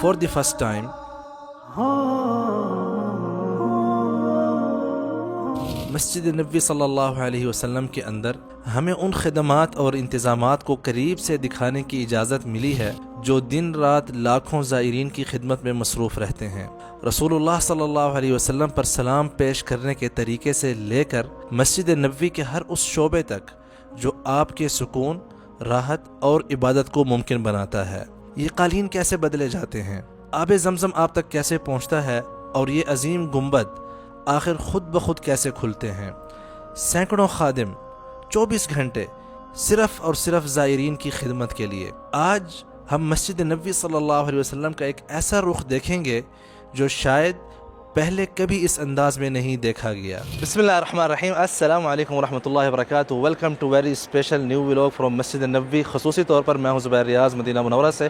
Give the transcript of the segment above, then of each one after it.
for the first time Masjid Nabawi صلی اللہ علیہ وسلم کے اندر ہمیں ان خدمات اور انتظامات کو قریب سے دکھانے کی اجازت ملی ہے جو دن رات لاکھوں زائرین کی خدمت میں مصروف رہتے ہیں۔ رسول اللہ صلی اللہ علیہ وسلم پر سلام پیش کرنے کے طریقے سے لے کر مسجد نبوی کے ہر اس شعبے تک جو آپ کے سکون، راحت اور عبادت کو ممکن بناتا ہے۔ یہ قالین کیسے بدلے جاتے ہیں، آب زمزم آپ تک کیسے پہنچتا ہے، اور یہ عظیم گنبد آخر خود بخود کیسے کھلتے ہیں۔ سینکڑوں خادم 24 گھنٹے صرف اور صرف زائرین کی خدمت کے لیے۔ آج ہم مسجد نبوی صلی اللہ علیہ وسلم کا ایک ایسا رخ دیکھیں گے جو شاید پہلے کبھی اس انداز میں نہیں دیکھا گیا۔ بسم اللہ الرحمن الرحیم، السلام علیکم ورحمۃ اللہ وبرکاتہ۔ Welcome to very special new vlog from Masjid Nabawi. خصوصی طور پر میں ہوں زبیر ریاض مدینہ منورہ سے۔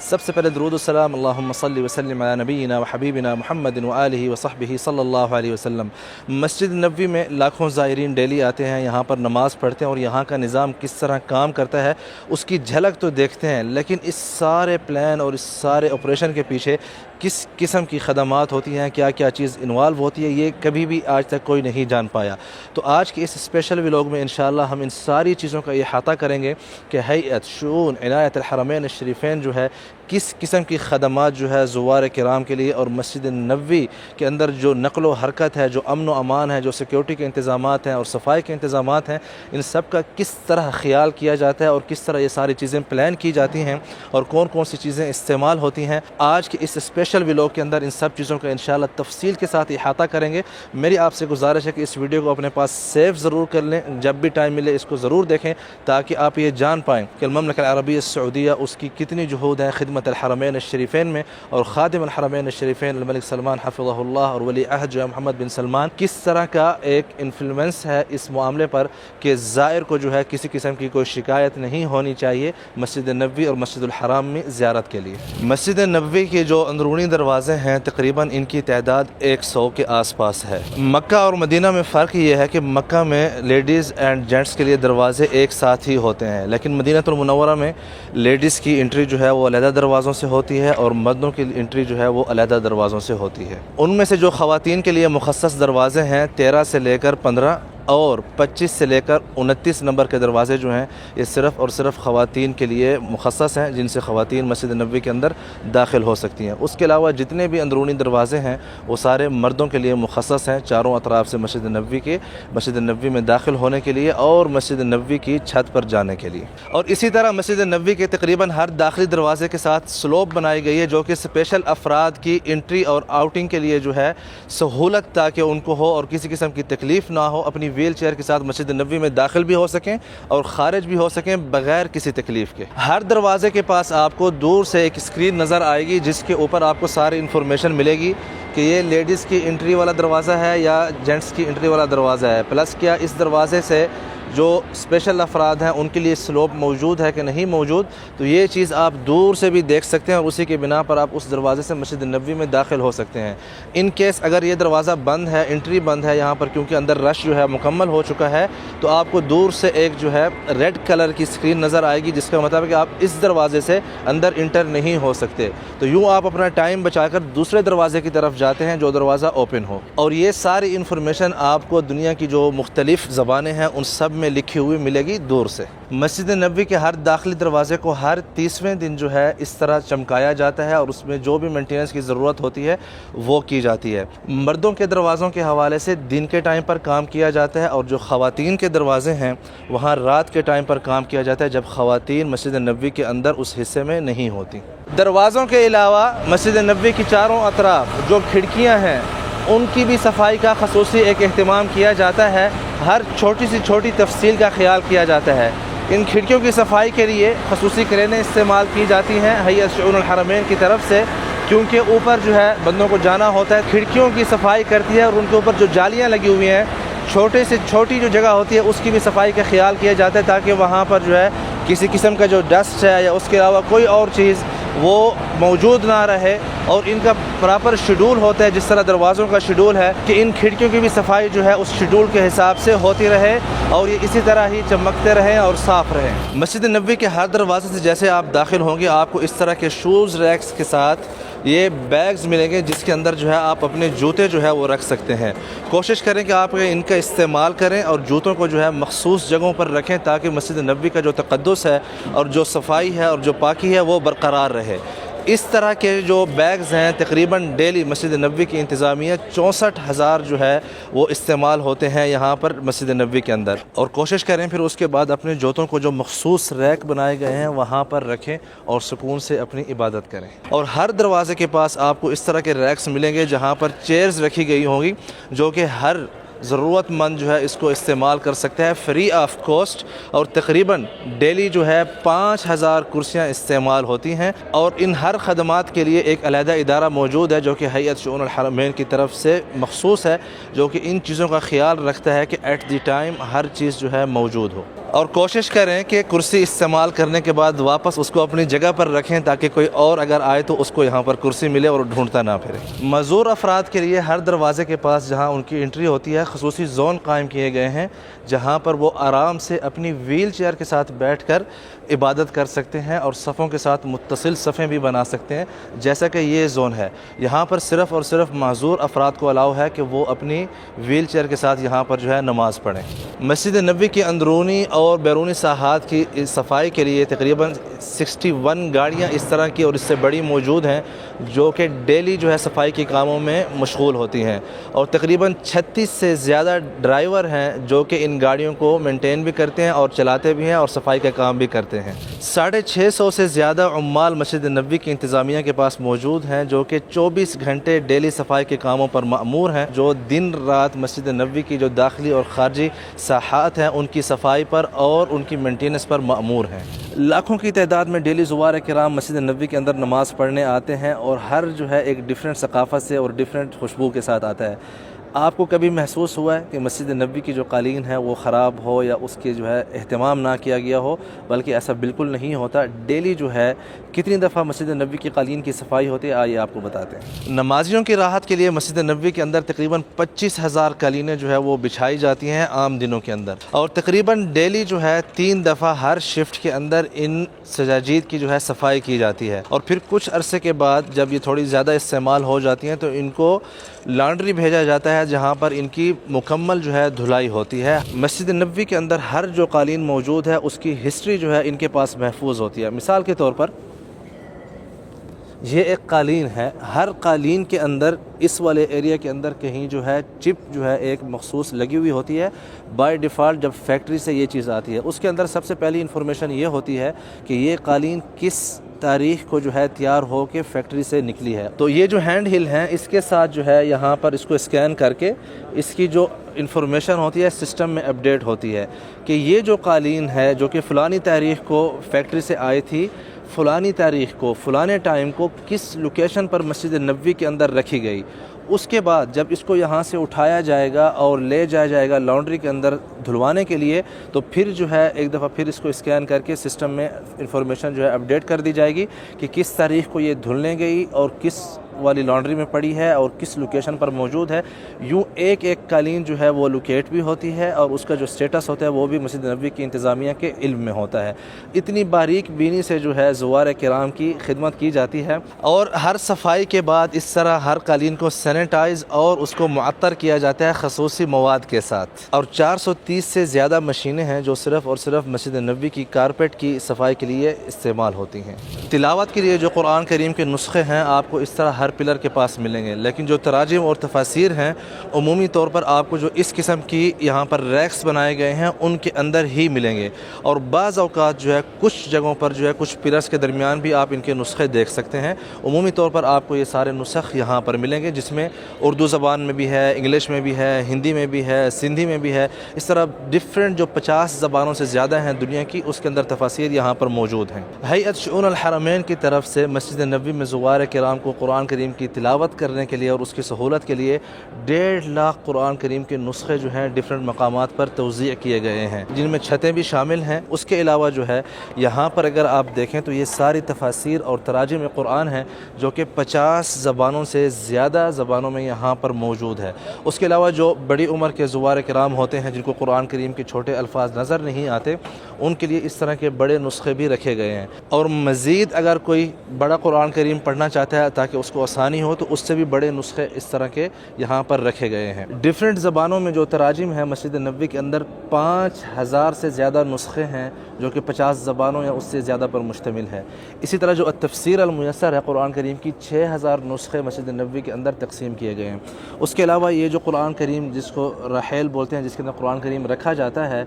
سب سے پہلے درود السلام، اللہم صلی وسلم علی نبینا و حبیبنا محمد وآلہ وصحبہ صلی اللہ علیہ وسلم۔ مسجد نبوی میں لاکھوں زائرین ڈیلی آتے ہیں، یہاں پر نماز پڑھتے ہیں، اور یہاں کا نظام کس طرح کام کرتا ہے اس کی جھلک تو دیکھتے ہیں، لیکن اس سارے پلان اور اس سارے آپریشن کے پیچھے کس قسم کی خدمات ہوتی ہیں، کیا کیا چیز انوالو ہوتی ہے، یہ کبھی بھی آج تک کوئی نہیں جان پایا۔ تو آج کے اس اسپیشل ولاگ میں انشاءاللہ ہم ان ساری چیزوں کا احاطہ کریں گے کہ ہیئت شؤون عنایت الحرمین الشریفین جو ہے کس قسم کی خدمات جو ہے زوار کرام کے لیے، اور مسجد نبوی کے اندر جو نقل و حرکت ہے، جو امن و امان ہے، جو سیکیورٹی کے انتظامات ہیں اور صفائی کے انتظامات ہیں، ان سب کا کس طرح خیال کیا جاتا ہے اور کس طرح یہ ساری چیزیں پلان کی جاتی ہیں اور کون کون سی چیزیں استعمال ہوتی ہیں۔ آج کے اس اسپیشل ولاگ کے اندر ان سب چیزوں کا انشاءاللہ تفصیل کے ساتھ احاطہ کریں گے۔ میری آپ سے گزارش ہے کہ اس ویڈیو کو اپنے پاس سیو ضرور کر لیں، جب بھی ٹائم ملے اس کو ضرور دیکھیں تاکہ آپ یہ جان پائیں کہ المملکۃ العربیہ السعودیہ اس کی کتنی جہود ہے خدمت الحرمین الشریفین میں، اور خادم الحرمین الشریفین الملک سلمان حفظہ اللہ اور ولی عہد جو ہے محمد بن سلمان کس طرح کا ایک انفلوئنس ہے اس معاملے پر کہ زائر کو جو ہے کسی قسم کی کوئی شکایت نہیں ہونی چاہیے مسجد نبوی اور مسجد الحرام میں زیارت کے لیے۔ مسجد نبوی کے جو اندرونی دروازے ہیں تقریباً ان کی تعداد 100 کے آس پاس ہے۔ مکہ اور مدینہ میں فرق یہ ہے کہ مکہ میں لیڈیز اینڈ جینٹس کے لیے دروازے ایک ساتھ ہی ہوتے ہیں، لیکن مدینہ المنورہ میں لیڈیز کی انٹری جو ہے وہ علیحدہ دروازوں سے ہوتی ہے اور مردوں کی انٹری جو ہے وہ علیحدہ دروازوں سے ہوتی ہے۔ ان میں سے جو خواتین کے لیے مخصص دروازے ہیں 13 سے لے کر 15 اور 25 سے لے کر 29 نمبر کے دروازے جو ہیں یہ صرف اور صرف خواتین کے لیے مخصص ہیں، جن سے خواتین مسجد نبوی کے اندر داخل ہو سکتی ہیں۔ اس کے علاوہ جتنے بھی اندرونی دروازے ہیں وہ سارے مردوں کے لیے مخصص ہیں، چاروں اطراف سے مسجد نبوی میں داخل ہونے کے لیے اور مسجد نبوی کی چھت پر جانے کے لیے۔ اور اسی طرح مسجد نبوی کے تقریباً ہر داخلی دروازے کے ساتھ سلوپ بنائی گئی ہے جو کہ اسپیشل افراد کی انٹری اور آؤٹنگ کے لیے جو ہے سہولت تاکہ ان کو ہو اور کسی قسم کی تکلیف نہ ہو، اپنی ویل چیئر کے ساتھ مسجد نبوی میں داخل بھی ہو سکیں اور خارج بھی ہو سکیں بغیر کسی تکلیف کے۔ ہر دروازے کے پاس آپ کو دور سے ایک اسکرین نظر آئے گی جس کے اوپر آپ کو ساری انفارمیشن ملے گی کہ یہ لیڈیز کی انٹری والا دروازہ ہے یا جینٹس کی انٹری والا دروازہ ہے، پلس کیا اس دروازے سے جو اسپیشل افراد ہیں ان کے لیے سلوپ موجود ہے کہ نہیں موجود، تو یہ چیز آپ دور سے بھی دیکھ سکتے ہیں اور اسی کے بنا پر آپ اس دروازے سے مسجد نبوی میں داخل ہو سکتے ہیں۔ ان کیس اگر یہ دروازہ بند ہے، انٹری بند ہے یہاں پر کیونکہ اندر رش جو ہے مکمل ہو چکا ہے، تو آپ کو دور سے ایک جو ہے ریڈ کلر کی اسکرین نظر آئے گی جس کا مطلب ہے کہ آپ اس دروازے سے اندر انٹر نہیں ہو سکتے، تو یوں آپ اپنا ٹائم بچا کر دوسرے دروازے کی طرف جاتے ہیں جو دروازہ اوپن ہو۔ اور یہ ساری انفارمیشن آپ کو دنیا کی جو مختلف زبانیں ہیں ان سب میں لکھی ہوئی ملے گی دور سے۔ مسجد نبوی کے ہر داخلی دروازے کو ہر 30ویں دن جو ہے اس طرح چمکایا جاتا ہے اور اس میں جو بھی مینٹیننس کی ضرورت ہوتی ہے وہ کی جاتی ہے۔ مردوں کے دروازوں کے حوالے سے دن کے ٹائم پر کام کیا جاتا ہے اور جو خواتین کے دروازے ہیں وہاں رات کے ٹائم پر کام کیا جاتا ہے جب خواتین مسجد نبوی کے اندر اس حصے میں نہیں ہوتی۔ دروازوں کے علاوہ مسجد نبوی کی چاروں اطراف جو کھڑکیاں ہیں ان کی بھی صفائی کا خصوصی ایک اہتمام کیا جاتا ہے، ہر چھوٹی سی چھوٹی تفصیل کا خیال کیا جاتا ہے۔ ان کھڑکیوں کی صفائی کے لیے خصوصی کرینیں استعمال کی جاتی ہیں ہیئت شؤون الحرمین کی طرف سے، کیونکہ اوپر جو ہے بندوں کو جانا ہوتا ہے، کھڑکیوں کی صفائی کرتی ہے اور ان کے اوپر جو جالیاں لگی ہوئی ہیں چھوٹے سے چھوٹی جو جگہ ہوتی ہے اس کی بھی صفائی کا خیال کیا جاتا ہے تاکہ وہاں پر جو ہے کسی قسم کا جو ڈسٹ ہے یا اس کے علاوہ کوئی اور چیز وہ موجود نہ رہے، اور ان کا پراپر شیڈول ہوتا ہے جس طرح دروازوں کا شیڈول ہے کہ ان کھڑکیوں کی بھی صفائی جو ہے اس شیڈول کے حساب سے ہوتی رہے اور یہ اسی طرح ہی چمکتے رہیں اور صاف رہیں۔ مسجد نبوی کے ہر دروازے سے جیسے آپ داخل ہوں گے آپ کو اس طرح کے شوز ریکس کے ساتھ یہ بیگز ملیں گے جس کے اندر جو ہے آپ اپنے جوتے جو ہے وہ رکھ سکتے ہیں۔ کوشش کریں کہ آپ ان کا استعمال کریں اور جوتوں کو جو ہے مخصوص جگہوں پر رکھیں تاکہ مسجد نبوی کا جو تقدس ہے اور جو صفائی ہے اور جو پاکی ہے وہ برقرار رہے۔ اس طرح کے جو بیگز ہیں تقریباً ڈیلی مسجد نبوی کی انتظامیہ 64,000 جو ہے وہ استعمال ہوتے ہیں یہاں پر مسجد نبوی کے اندر، اور کوشش کریں پھر اس کے بعد اپنے جوتوں کو جو مخصوص ریک بنائے گئے ہیں وہاں پر رکھیں اور سکون سے اپنی عبادت کریں۔ اور ہر دروازے کے پاس آپ کو اس طرح کے ریکس ملیں گے جہاں پر چیئرز رکھی گئی ہوں گی جو کہ ہر ضرورت مند جو ہے اس کو استعمال کر سکتا ہے فری آف کاسٹ، اور تقریباً ڈیلی جو ہے 5,000 کرسیاں استعمال ہوتی ہیں، اور ان ہر خدمات کے لیے ایک علیحدہ ادارہ موجود ہے جو کہ ہیئت شؤون الحرمین کی طرف سے مخصوص ہے، جو کہ ان چیزوں کا خیال رکھتا ہے کہ ایٹ دی ٹائم ہر چیز جو ہے موجود ہو۔ اور کوشش کریں کہ کرسی استعمال کرنے کے بعد واپس اس کو اپنی جگہ پر رکھیں تاکہ کوئی اور اگر آئے تو اس کو یہاں پر کرسی ملے اور ڈھونڈتا نہ پھرے۔ معذور افراد کے لیے ہر دروازے کے پاس جہاں ان کی انٹری ہوتی ہے خصوصی زون قائم کیے گئے ہیں جہاں پر وہ آرام سے اپنی ویل چیئر کے ساتھ بیٹھ کر عبادت کر سکتے ہیں اور صفوں کے ساتھ متصل صفیں بھی بنا سکتے ہیں، جیسا کہ یہ زون ہے۔ یہاں پر صرف اور صرف معذور افراد کو الاؤ ہے کہ وہ اپنی ویل چیئر کے ساتھ یہاں پر جو ہے نماز پڑھیں۔ مسجد نبوی کی اندرونی اور بیرونی ساحات کی صفائی کے لیے تقریباً 61 گاڑیاں اس طرح کی اور اس سے بڑی موجود ہیں جو کہ ڈیلی جو ہے صفائی کے کاموں میں مشغول ہوتی ہیں، اور تقریباً 36 سے زیادہ ڈرائیور ہیں جو کہ ان گاڑیوں کو مینٹین بھی کرتے ہیں اور چلاتے بھی ہیں اور صفائی کا کام بھی کرتے ہیں۔ 650 سے زیادہ عمال مسجد نبوی کی انتظامیہ کے پاس موجود ہیں جو کہ 24 گھنٹے ڈیلی صفائی کے کاموں پر مأمور ہیں، جو دن رات مسجد نبوی کی جو داخلی اور خارجی ساحات ہیں ان کی صفائی پر اور ان کی مینٹیننس پر مأمور ہیں۔ لاکھوں کی تعداد میں ڈیلی زوار کرام مسجد نبوی کے اندر نماز پڑھنے آتے ہیں، اور ہر جو ہے ایک ڈیفرنٹ ثقافت سے اور ڈیفرنٹ خوشبو کے ساتھ آتا ہے۔ آپ کو کبھی محسوس ہوا ہے کہ مسجد نبوی کی جو قالین ہے وہ خراب ہو یا اس کے جو ہے اہتمام نہ کیا گیا ہو؟ بلکہ ایسا بالکل نہیں ہوتا۔ ڈیلی جو ہے کتنی دفعہ مسجد نبوی کی قالین کی صفائی ہوتی ہے آئیے آپ کو بتاتے ہیں۔ نمازیوں کی راحت کے لیے مسجد نبوی کے اندر تقریباً 25,000 قالینیں جو ہے وہ بچھائی جاتی ہیں عام دنوں کے اندر، اور تقریباً ڈیلی جو ہے 3 دفعہ ہر شفٹ کے اندر ان سجاجید کی جو ہے صفائی کی جاتی ہے، اور پھر کچھ عرصے کے بعد جب یہ تھوڑی زیادہ استعمال ہو جاتی ہیں تو ان کو لانڈری بھیجا جاتا ہے جہاں پر ان کی مکمل جو ہے دھلائی ہوتی ہے۔ مسجد نبوی کے اندر ہر جو قالین موجود ہے اس کی ہسٹری جو ہے ان کے پاس محفوظ ہوتی ہے۔ مثال کے طور پر یہ ایک قالین ہے، ہر قالین کے اندر اس والے ایریا کے اندر کہیں جو ہے چپ جو ہے ایک مخصوص لگی ہوئی ہوتی ہے۔ بائی ڈیفالٹ جب فیکٹری سے یہ چیز آتی ہے اس کے اندر سب سے پہلی انفارمیشن یہ ہوتی ہے کہ یہ قالین کس تاریخ کو جو ہے تیار ہو کے فیکٹری سے نکلی ہے۔ تو یہ جو ہینڈ ہل ہیں اس کے ساتھ جو ہے یہاں پر اس کو اسکین کر کے اس کی جو انفارمیشن ہوتی ہے سسٹم میں اپڈیٹ ہوتی ہے کہ یہ جو قالین ہے جو کہ فلانی تاریخ کو فیکٹری سے آئی تھی، فلانی تاریخ کو فلانے ٹائم کو کس لوکیشن پر مسجد نبوی کے اندر رکھی گئی۔ اس کے بعد جب اس کو یہاں سے اٹھایا جائے گا اور لے جایا جائے گا لانڈری کے اندر دھلوانے کے لیے، تو پھر جو ہے ایک دفعہ پھر اس کو اسکین کر کے سسٹم میں انفارمیشن جو ہے اپڈیٹ کر دی جائے گی کہ کس تاریخ کو یہ دھلنے گئی اور کس والی لانڈری میں پڑی ہے اور کس لوکیشن پر موجود ہے۔ یوں ایک ایک قالین جو ہے وہ لوکیٹ بھی ہوتی ہے اور اس کا جو سٹیٹس ہوتا ہے وہ بھی مسجد نبوی کی انتظامیہ کے علم میں ہوتا ہے۔ اتنی باریک بینی سے جو ہے زوار کرام کی خدمت کی جاتی ہے، اور ہر صفائی کے بعد اس طرح ہر قالین کو سینیٹائز اور اس کو معطر کیا جاتا ہے خصوصی مواد کے ساتھ۔ اور 430 سے زیادہ مشینیں ہیں جو صرف اور صرف مسجد نبوی کی کارپیٹ کی صفائی کے لیے استعمال ہوتی ہیں۔ تلاوت کے لیے جو قرآن کریم کے نسخے ہیں آپ کو اس طرح ہر پلر کے پاس ملیں گے، لیکن جو تراجم اور تفاسیر ہیں عمومی طور پر آپ کو جو اس قسم کی یہاں پر ریکس بنائے گئے ہیں ان کے اندر ہی ملیں گے، اور بعض اوقات جو ہے کچھ جگہوں پر جو ہے کچھ پلرز کے درمیان بھی آپ ان کے نسخے دیکھ سکتے ہیں۔ عمومی طور پر آپ کو یہ سارے نسخ یہاں پر ملیں گے جس میں اردو زبان میں بھی ہے، انگلش میں بھی ہے، ہندی میں بھی ہے، سندھی میں بھی ہے، اس طرح ڈفرینٹ جو 50 زبانوں سے زیادہ ہیں دنیا کی اس کے اندر تفاسیر یہاں پر موجود ہیں۔ ہیئت شؤون الحرمین کی طرف سے مسجد نبوی میں زوار کرام کو قرآن کریم کریم کی تلاوت کرنے کے لیے اور اس کی سہولت کے لیے 1.5 لاکھ قرآن کریم کے نسخے جو ہیں ڈفرینٹ مقامات پر توزیع کیے گئے ہیں، جن میں چھتیں بھی شامل ہیں۔ اس کے علاوہ جو ہے یہاں پر اگر آپ دیکھیں تو یہ ساری تفاسیر اور تراجم قرآن ہیں جو کہ 50 زبانوں سے زیادہ زبانوں میں یہاں پر موجود ہے۔ اس کے علاوہ جو بڑی عمر کے زوار کرام ہوتے ہیں جن کو قرآن کریم کے چھوٹے الفاظ نظر نہیں آتے، ان کے لیے اس طرح کے بڑے نسخے بھی رکھے گئے ہیں، اور مزید اگر کوئی بڑا قرآن کریم پڑھنا چاہتا ہے تاکہ اس کو آسانی ہو تو اس سے بھی بڑے نسخے اس طرح کے یہاں پر رکھے گئے ہیں۔ ڈیفرنٹ زبانوں میں جو تراجم ہیں مسجد نبوی کے اندر 5000 سے زیادہ نسخے ہیں جو کہ 50 زبانوں یا اس سے زیادہ پر مشتمل ہے۔ اسی طرح جو التفسیر المیسر ہے قرآن کریم کی 6000 نسخے مسجد نبوی کے اندر تقسیم کیے گئے ہیں۔ اس کے علاوہ یہ جو قرآن کریم جس کو رحیل بولتے ہیں، جس کے اندر قرآن کریم رکھا جاتا ہے،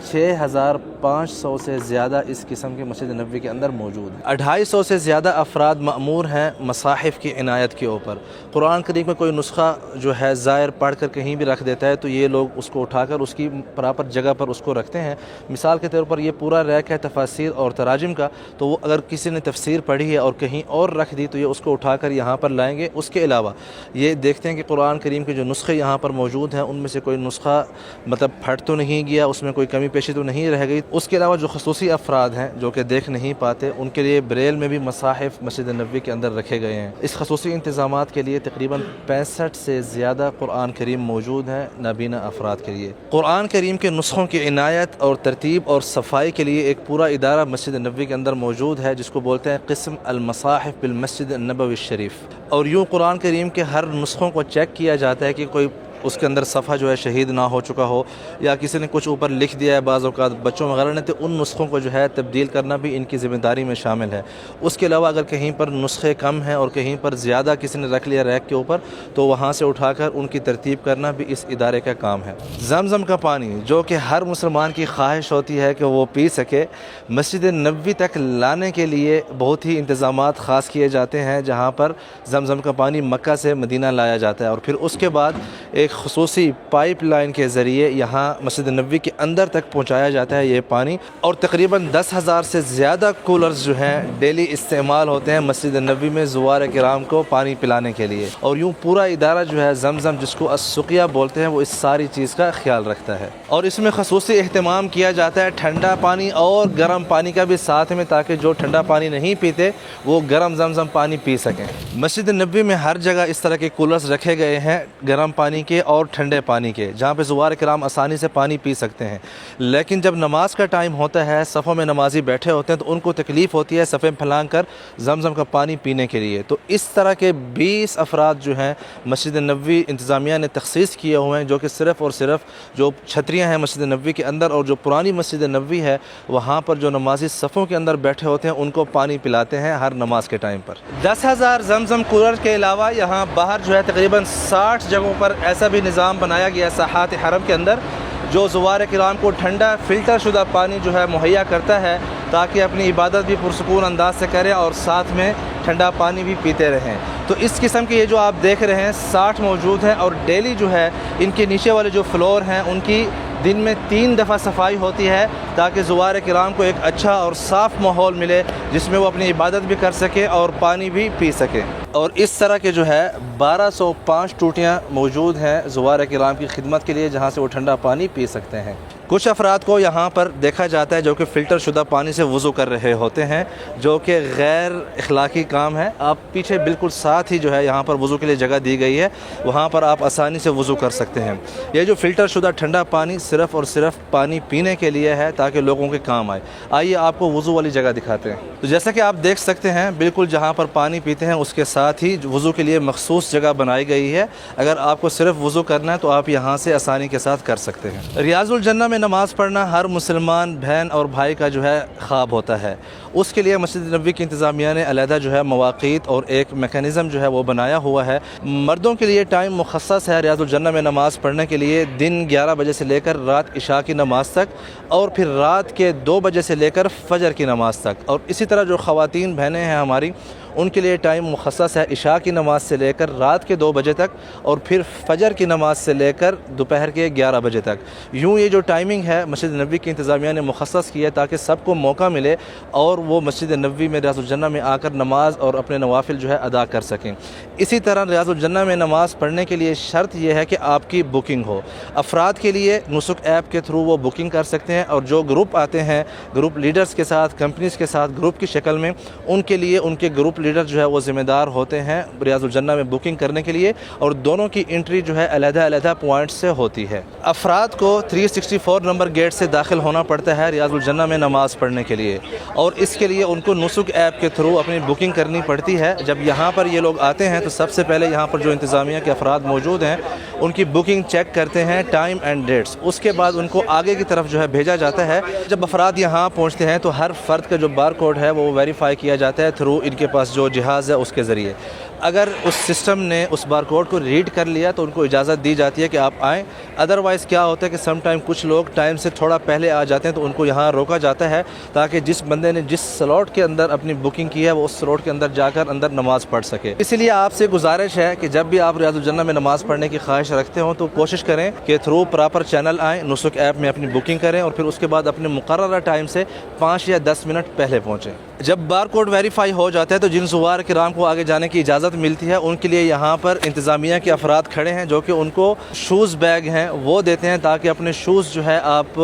6500 سے زیادہ اس قسم کے مسجد نبوی کے اندر موجود ہیں۔ 250 سے زیادہ افراد مأمور ہیں مصاحف کی عنایت کے اوپر۔ قرآن کریم میں کوئی نسخہ جو ہے زائر پڑھ کر کہیں بھی رکھ دیتا ہے تو یہ لوگ اس کو اٹھا کر اس کی پراپر جگہ پر اس کو رکھتے ہیں۔ مثال کے طور پر یہ پورا ریک ہے تفاسیر اور تراجم کا، تو وہ اگر کسی نے تفسیر پڑھی ہے اور کہیں اور رکھ دی تو یہ اس کو اٹھا کر یہاں پر لائیں گے۔ اس کے علاوہ یہ دیکھتے ہیں کہ قرآن کریم کے جو نسخے یہاں پر موجود ہیں ان میں سے کوئی نسخہ مطلب پھٹ تو نہیں گیا، اس میں کوئی کمی پیشی تو نہیں رہ گئی۔ اس کے علاوہ جو خصوصی افراد ہیں جو کہ دیکھ نہیں پاتے، ان کے لیے بریل میں بھی مصاحف مسجد نبوی کے اندر رکھے گئے ہیں۔ اس خصوصی انتظامات کے لیے تقریباً 65 سے زیادہ قرآن کریم موجود ہیں نابینا افراد کے لیے۔ قرآن کریم کے نسخوں کی عنایت اور ترتیب اور صفائی کے لیے ایک پورا ادارہ مسجد نبوی کے اندر موجود ہے جس کو بولتے ہیں قسم المصاحف بالمسجد النبوی الشریف۔ اور یوں قرآن کریم کے ہر نسخوں کو چیک کیا جاتا ہے کہ کوئی اس کے اندر صفحہ جو ہے شہید نہ ہو چکا ہو، یا کسی نے کچھ اوپر لکھ دیا ہے بعض اوقات بچوں وغیرہ نے، تو ان نسخوں کو جو ہے تبدیل کرنا بھی ان کی ذمہ داری میں شامل ہے۔ اس کے علاوہ اگر کہیں پر نسخے کم ہیں اور کہیں پر زیادہ کسی نے رکھ لیا ریک کے اوپر تو وہاں سے اٹھا کر ان کی ترتیب کرنا بھی اس ادارے کا کام ہے۔ زمزم کا پانی جو کہ ہر مسلمان کی خواہش ہوتی ہے کہ وہ پی سکے، مسجد نبوی تک لانے کے لیے بہت ہی انتظامات خاص کیے جاتے ہیں، جہاں پر زمزم کا پانی مکہ سے مدینہ لایا جاتا ہے اور پھر اس کے بعد ایک خصوصی پائپ لائن کے ذریعے یہاں مسجد نبوی کے اندر تک پہنچایا جاتا ہے یہ پانی، اور تقریباً 10,000 سے زیادہ کولرز جو ہیں ڈیلی استعمال ہوتے ہیں مسجد نبوی میں زوار کرام کو پانی پلانے کے لیے۔ اور یوں پورا ادارہ جو ہے زمزم جس کو السقیہ بولتے ہیں وہ اس ساری چیز کا خیال رکھتا ہے، اور اس میں خصوصی اہتمام کیا جاتا ہے ٹھنڈا پانی اور گرم پانی کا بھی ساتھ میں، تاکہ جو ٹھنڈا پانی نہیں پیتے وہ گرم زمزم پانی پی سکیں۔ مسجد نبوی میں ہر جگہ اس طرح کے کولرز رکھے گئے ہیں گرم پانی کے اور ٹھنڈے پانی کے، جہاں پہ زوار کرام آسانی سے پانی پی سکتے ہیں۔ لیکن جب نماز کا ٹائم ہوتا ہے، صفوں میں نمازی بیٹھے ہوتے ہیں تو ان کو تکلیف ہوتی ہے صفیں پھیلان کر زمزم کا پانی پینے کے لیے، تو اس طرح کے 20 افراد جو ہیں مسجد نبوی انتظامیہ نے تخصیص کیے ہوئے ہیں، جو کہ صرف اور صرف جو چھتریاں ہیں مسجد نبوی کے اندر اور جو پرانی مسجد نبوی ہے وہاں پر جو نمازی صفوں کے اندر بیٹھے ہوتے ہیں ان کو پانی پلاتے ہیں ہر نماز کے ٹائم پر۔ 10,000 زمزم کولر کے علاوہ یہاں باہر جو ہے تقریباً 60 جگہوں پر ایسا بھی نظام بنایا گیا ساحات حرم کے اندر جو زوار کرام کو ٹھنڈا فلٹر شدہ پانی جو ہے مہیا کرتا ہے، تاکہ اپنی عبادت بھی پرسکون انداز سے کریں اور ساتھ میں ٹھنڈا پانی بھی پیتے رہیں۔ تو اس قسم کے یہ جو آپ دیکھ رہے ہیں 60 موجود ہیں، اور ڈیلی جو ہے ان کے نیچے والے جو فلور ہیں ان کی دن میں 3 دفعہ صفائی ہوتی ہے، تاکہ زوار کرام کو ایک اچھا اور صاف ماحول ملے جس میں وہ اپنی عبادت بھی کر سکیں اور پانی بھی پی سکیں۔ اور اس طرح کے جو ہے 1205 ٹوٹیاں موجود ہیں زوار کرام کی خدمت کے لیے، جہاں سے وہ ٹھنڈا پانی پی سکتے ہیں۔ کچھ افراد کو یہاں پر دیکھا جاتا ہے جو کہ فلٹر شدہ پانی سے وضو کر رہے ہوتے ہیں، جو کہ غیر اخلاقی کام ہے۔ آپ پیچھے بالکل ساتھ ہی جو ہے یہاں پر وضو کے لیے جگہ دی گئی ہے، وہاں پر آپ آسانی سے وضو کر سکتے ہیں۔ یہ جو فلٹر شدہ ٹھنڈا پانی صرف اور صرف پانی پینے کے لیے ہے، تاکہ لوگوں کے کام آئے۔ آئیے آپ کو وضو والی جگہ دکھاتے ہیں۔ تو جیسا کہ آپ دیکھ سکتے ہیں بالکل جہاں پر پانی پیتے ہیں اس کے ساتھ ہی وضو کے لیے مخصوص جگہ بنائی گئی ہے۔ اگر آپ کو صرف وضو کرنا ہے تو آپ یہاں سے آسانی کے ساتھ کر سکتے ہیں۔ ریاض الجنہ میں نماز پڑھنا ہر مسلمان بہن اور بھائی کا جو ہے خواب ہوتا ہے۔ اس کے لیے مسجد نبوی کی انتظامیہ نے علیحدہ جو ہے مواقیت اور ایک میکانزم جو ہے وہ بنایا ہوا ہے۔ مردوں کے لیے ٹائم مخصص ہے ریاض الجنہ میں نماز پڑھنے کے لیے، دن 11 بجے سے لے کر رات عشاء کی نماز تک، اور پھر رات کے 2 بجے سے لے کر فجر کی نماز تک۔ اور اسی طرح جو خواتین بہنیں ہیں ہماری، ان کے لیے ٹائم مخصص ہے عشاء کی نماز سے لے کر رات کے 2 بجے تک، اور پھر فجر کی نماز سے لے کر دوپہر کے 11 بجے تک۔ یوں یہ جو ٹائمنگ ہے مسجد نبوی کی انتظامیہ نے مخصص کی ہے تاکہ سب کو موقع ملے اور وہ مسجد نبوی میں ریاض الجنہ میں آ کر نماز اور اپنے نوافل جو ہے ادا کر سکیں۔ اسی طرح ریاض الجنہ میں نماز پڑھنے کے لیے شرط یہ ہے کہ آپ کی بکنگ ہو۔ افراد کے لیے نسک ایپ کے تھرو وہ بکنگ کر سکتے ہیں، اور جو گروپ آتے ہیں گروپ لیڈرز کے ساتھ، کمپنیز کے ساتھ گروپ کی شکل میں، ان کے لیے ان کے گروپ لیڈر جو ہے وہ ذمہ دار ہوتے ہیں ریاض الجنہ میں بکنگ کرنے کے لیے، اور دونوں کی انٹری جو ہے علیحدہ علیحدہ پوائنٹ سے ہوتی ہے۔ افراد کو 364 نمبر گیٹ سے داخل ہونا پڑتا ہے ریاض الجنہ میں نماز پڑھنے کے لیے، اور اس کے لیے ان کو نسک ایپ کے تھرو اپنی بکنگ کرنی پڑتی ہے۔ جب یہاں پر یہ لوگ آتے ہیں تو سب سے پہلے یہاں پر جو انتظامیہ کے افراد موجود ہیں ان کی بکنگ چیک کرتے ہیں، ٹائم اینڈ ڈیٹس، اس کے بعد ان کو آگے کی طرف جو ہے بھیجا جاتا ہے۔ جب افراد یہاں پہنچتے ہیں تو ہر فرد کا جو بار کوڈ ہے وہ ویریفائی کیا جاتا ہے تھرو ان کے پاس جو جہاز ہے اس کے ذریعے۔ اگر اس سسٹم نے اس بار کوڈ کو ریڈ کر لیا تو ان کو اجازت دی جاتی ہے کہ آپ آئیں، ادروائز کیا ہوتا ہے کہ سم ٹائم کچھ لوگ ٹائم سے تھوڑا پہلے آ جاتے ہیں تو ان کو یہاں روکا جاتا ہے تاکہ جس بندے نے جس سلاٹ کے اندر اپنی بکنگ کی ہے وہ اس سلاٹ کے اندر جا کر اندر نماز پڑھ سکے۔ اسی لیے آپ سے گزارش ہے کہ جب بھی آپ ریاض الجنہ میں نماز پڑھنے کی خواہش رکھتے ہوں تو کوشش کریں کہ تھرو پراپر چینل آئیں، نسک ایپ میں اپنی بکنگ کریں، اور پھر اس کے بعد اپنے مقررہ ٹائم سے 5 یا 10 منٹ پہلے پہنچیں۔ جب بار کوڈ ویریفائی ہو جاتا ہے تو جن زوار کرام کو آگے جانے کی اجازت ملتی ہے ان کے لیے یہاں پر انتظامیہ کے افراد کھڑے ہیں جو کہ ان کو شوز بیگ ہیں وہ دیتے ہیں تاکہ اپنے شوز جو ہے آپ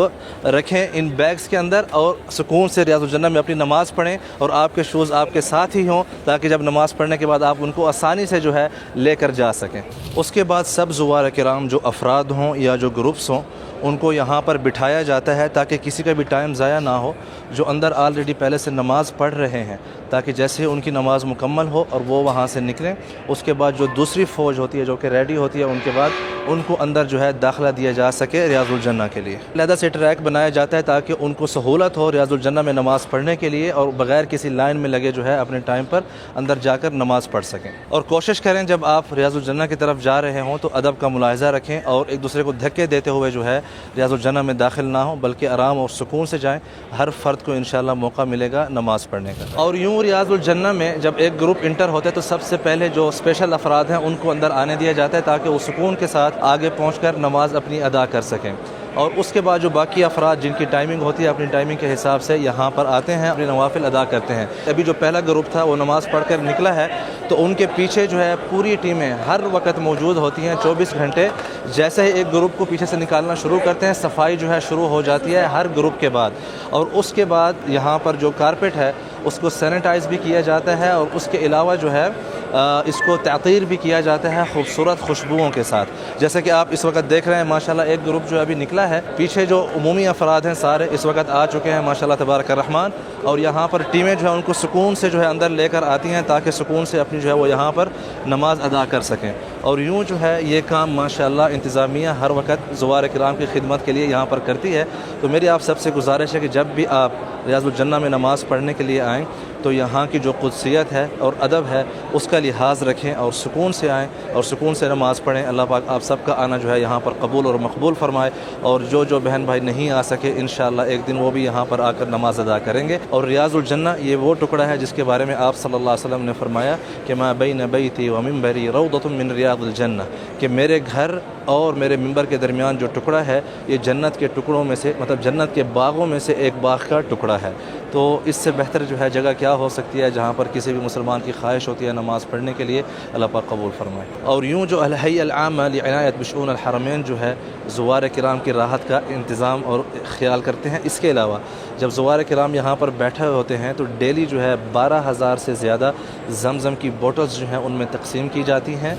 رکھیں ان بیگز کے اندر اور سکون سے ریاض الجنہ میں اپنی نماز پڑھیں، اور آپ کے شوز آپ کے ساتھ ہی ہوں تاکہ جب نماز پڑھنے کے بعد آپ ان کو آسانی سے جو ہے لے کر جا سکیں۔ اس کے بعد سب زوار کرام جو افراد ہوں یا جو گروپس ہوں ان کو یہاں پر بٹھایا جاتا ہے تاکہ کسی کا بھی ٹائم ضائع نہ ہو، جو اندر آلریڈی پہلے سے نماز پڑھ رہے ہیں، تاکہ جیسے ان کی نماز مکمل ہو اور وہ وہاں سے نکلیں، اس کے بعد جو دوسری فوج ہوتی ہے جو کہ ریڈی ہوتی ہے ان کے بعد ان کو اندر جو ہے داخلہ دیا جا سکے ریاض الجنہ کے لیے۔ علیحدہ سے ٹریک بنایا جاتا ہے تاکہ ان کو سہولت ہو ریاض الجنہ میں نماز پڑھنے کے لیے، اور بغیر کسی لائن میں لگے جو ہے اپنے ٹائم پر اندر جا کر نماز پڑھ سکیں۔ اور کوشش کریں جب آپ ریاض الجنہ کی طرف جا رہے ہوں تو ادب کا ملاحظہ رکھیں اور ایک دوسرے کو دھکے دیتے ہوئے جو ہے ریاض الجنہ میں داخل نہ ہوں، بلکہ آرام اور سکون سے جائیں۔ ہر فرد کو انشاءاللہ موقع ملے گا نماز پڑھنے کا۔ اور یوں ریاض الجنہ میں جب ایک گروپ انٹر ہوتا ہے تو سب سے پہلے جو اسپیشل افراد ہیں ان کو اندر آنے دیا جاتا ہے تاکہ وہ سکون کے ساتھ آگے پہنچ کر نماز اپنی ادا کر سکیں، اور اس کے بعد جو باقی افراد جن کی ٹائمنگ ہوتی ہے اپنی ٹائمنگ کے حساب سے یہاں پر آتے ہیں، اپنے نوافل ادا کرتے ہیں۔ ابھی جو پہلا گروپ تھا وہ نماز پڑھ کر نکلا ہے تو ان کے پیچھے جو ہے پوری ٹیمیں ہر وقت موجود ہوتی ہیں 24 گھنٹے۔ جیسے ہی ایک گروپ کو پیچھے سے نکالنا شروع کرتے ہیں صفائی جو ہے شروع ہو جاتی ہے ہر گروپ کے بعد، اور اس کے بعد یہاں پر جو کارپیٹ ہے اس کو سینیٹائز بھی کیا جاتا ہے، اور اس کے علاوہ جو ہے اس کو تعطیر بھی کیا جاتا ہے خوبصورت خوشبوؤں کے ساتھ۔ جیسے کہ آپ اس وقت دیکھ رہے ہیں ماشاءاللہ ایک گروپ جو ابھی نکلا ہے، پیچھے جو عمومی افراد ہیں سارے اس وقت آ چکے ہیں ماشاءاللہ تبارک الرحمن، اور یہاں پر ٹیمیں جو ہیں ان کو سکون سے جو ہے اندر لے کر آتی ہیں تاکہ سکون سے اپنی جو ہے وہ یہاں پر نماز ادا کر سکیں۔ اور یوں جو ہے یہ کام ماشاءاللہ انتظامیہ ہر وقت زوار کرام کی خدمت کے لیے یہاں پر کرتی ہے۔ تو میری آپ سب سے گزارش ہے کہ جب بھی آپ ریاض الجنہ میں نماز پڑھنے کے لیے آئیں تو یہاں کی جو قدسیت ہے اور ادب ہے اس کا لحاظ رکھیں اور سکون سے آئیں اور سکون سے نماز پڑھیں۔ اللہ پاک آپ سب کا آنا جو ہے یہاں پر قبول اور مقبول فرمائے، اور جو بہن بھائی نہیں آ سکے انشاءاللہ ایک دن وہ بھی یہاں پر آ کر نماز ادا کریں گے۔ اور ریاض الجنہ یہ وہ ٹکڑا ہے جس کے بارے میں آپ صلی اللہ علیہ وسلم نے فرمایا کہ ما بین بیتی و منبری روضۃ من ریاض الجنہ، کہ میرے گھر اور میرے منبر کے درمیان جو ٹکڑا ہے یہ جنت کے ٹکڑوں میں سے، مطلب جنت کے باغوں میں سے ایک باغ کا ٹکڑا ہے۔ تو اس سے بہتر جو ہے جگہ کیا ہو سکتی ہے جہاں پر کسی بھی مسلمان کی خواہش ہوتی ہے نماز پڑھنے کے لیے، اللہ پاک قبول فرمائے۔ اور یوں جو الہیہ العامہ لعنایت بشؤون الحرمین جو ہے زوار کرام کی راحت کا انتظام اور خیال کرتے ہیں۔ اس کے علاوہ جب زوار کرام یہاں پر بیٹھے ہوتے ہیں تو ڈیلی جو ہے 12,000 سے زیادہ زمزم کی بوٹلز جو ہیں ان میں تقسیم کی جاتی ہیں۔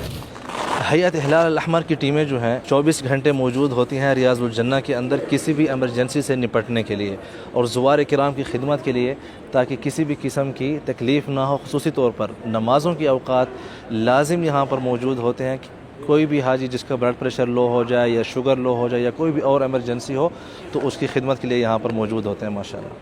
ہیئت ہلال الاحمر کی ٹیمیں جو ہیں 24 گھنٹے موجود ہوتی ہیں ریاض الجنہ کے اندر کسی بھی ایمرجنسی سے نپٹنے کے لیے اور زوار کرام کی خدمت کے لیے، تاکہ کسی بھی قسم کی تکلیف نہ ہو۔ خصوصی طور پر نمازوں کی اوقات لازم یہاں پر موجود ہوتے ہیں۔ کوئی بھی حاجی جس کا بلڈ پریشر لو ہو جائے یا شوگر لو ہو جائے یا کوئی بھی اور ایمرجنسی ہو تو اس کی خدمت کے لیے یہاں پر موجود ہوتے ہیں ماشاءاللہ۔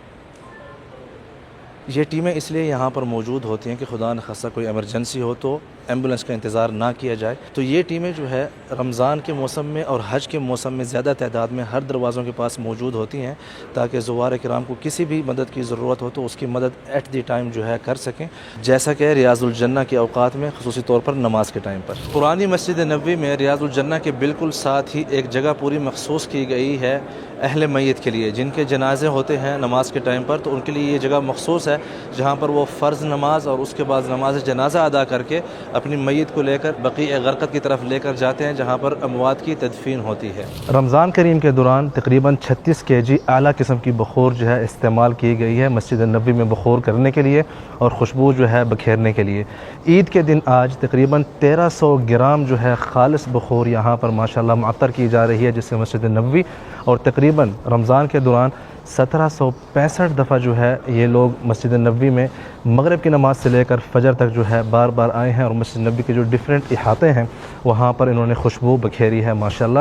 یہ ٹیمیں اس لیے یہاں پر موجود ہوتی ہیں کہ خدا نخواستہ کوئی ایمرجنسی ہو تو ایمبولینس کا انتظار نہ کیا جائے. تو یہ ٹیمیں جو ہے رمضان کے موسم میں اور حج کے موسم میں زیادہ تعداد میں ہر دروازوں کے پاس موجود ہوتی ہیں تاکہ زوار کرام کو کسی بھی مدد کی ضرورت ہو تو اس کی مدد ایٹ دی ٹائم جو ہے کر سکیں، جیسا کہ ریاض الجنہ کے اوقات میں خصوصی طور پر نماز کے ٹائم پر. پرانی مسجد نبوی میں ریاض الجنہ کے بالکل ساتھ ہی ایک جگہ پوری مخصوص کی گئی ہے اہل میت کے لیے، جن کے جنازے ہوتے ہیں نماز کے ٹائم پر، تو ان کے لیے یہ جگہ مخصوص ہے جہاں پر وہ فرض نماز اور اس کے بعد نماز جنازہ ادا کر کے اپنی میت کو لے کر بقیع غرقد کی طرف لے کر جاتے ہیں جہاں پر اموات کی تدفین ہوتی ہے. رمضان کریم کے دوران تقریباً 36 kg اعلیٰ قسم کی بخور جو ہے استعمال کی گئی ہے مسجد نبوی میں بخور کرنے کے لیے اور خوشبو جو ہے بکھیرنے کے لیے. عید کے دن آج تقریباً 1300 گرام جو ہے خالص بخور یہاں پر ماشاءاللہ معطر کی جا رہی ہے جس سے مسجد نبوی، اور تقریباً رمضان کے دوران 1765 دفعہ جو ہے یہ لوگ مسجد نبوی میں مغرب کی نماز سے لے کر فجر تک جو ہے بار بار آئے ہیں اور مسجد نبوی کے جو ڈیفرنٹ احاطے ہیں وہاں پر انہوں نے خوشبو بکھیری ہے ماشاءاللہ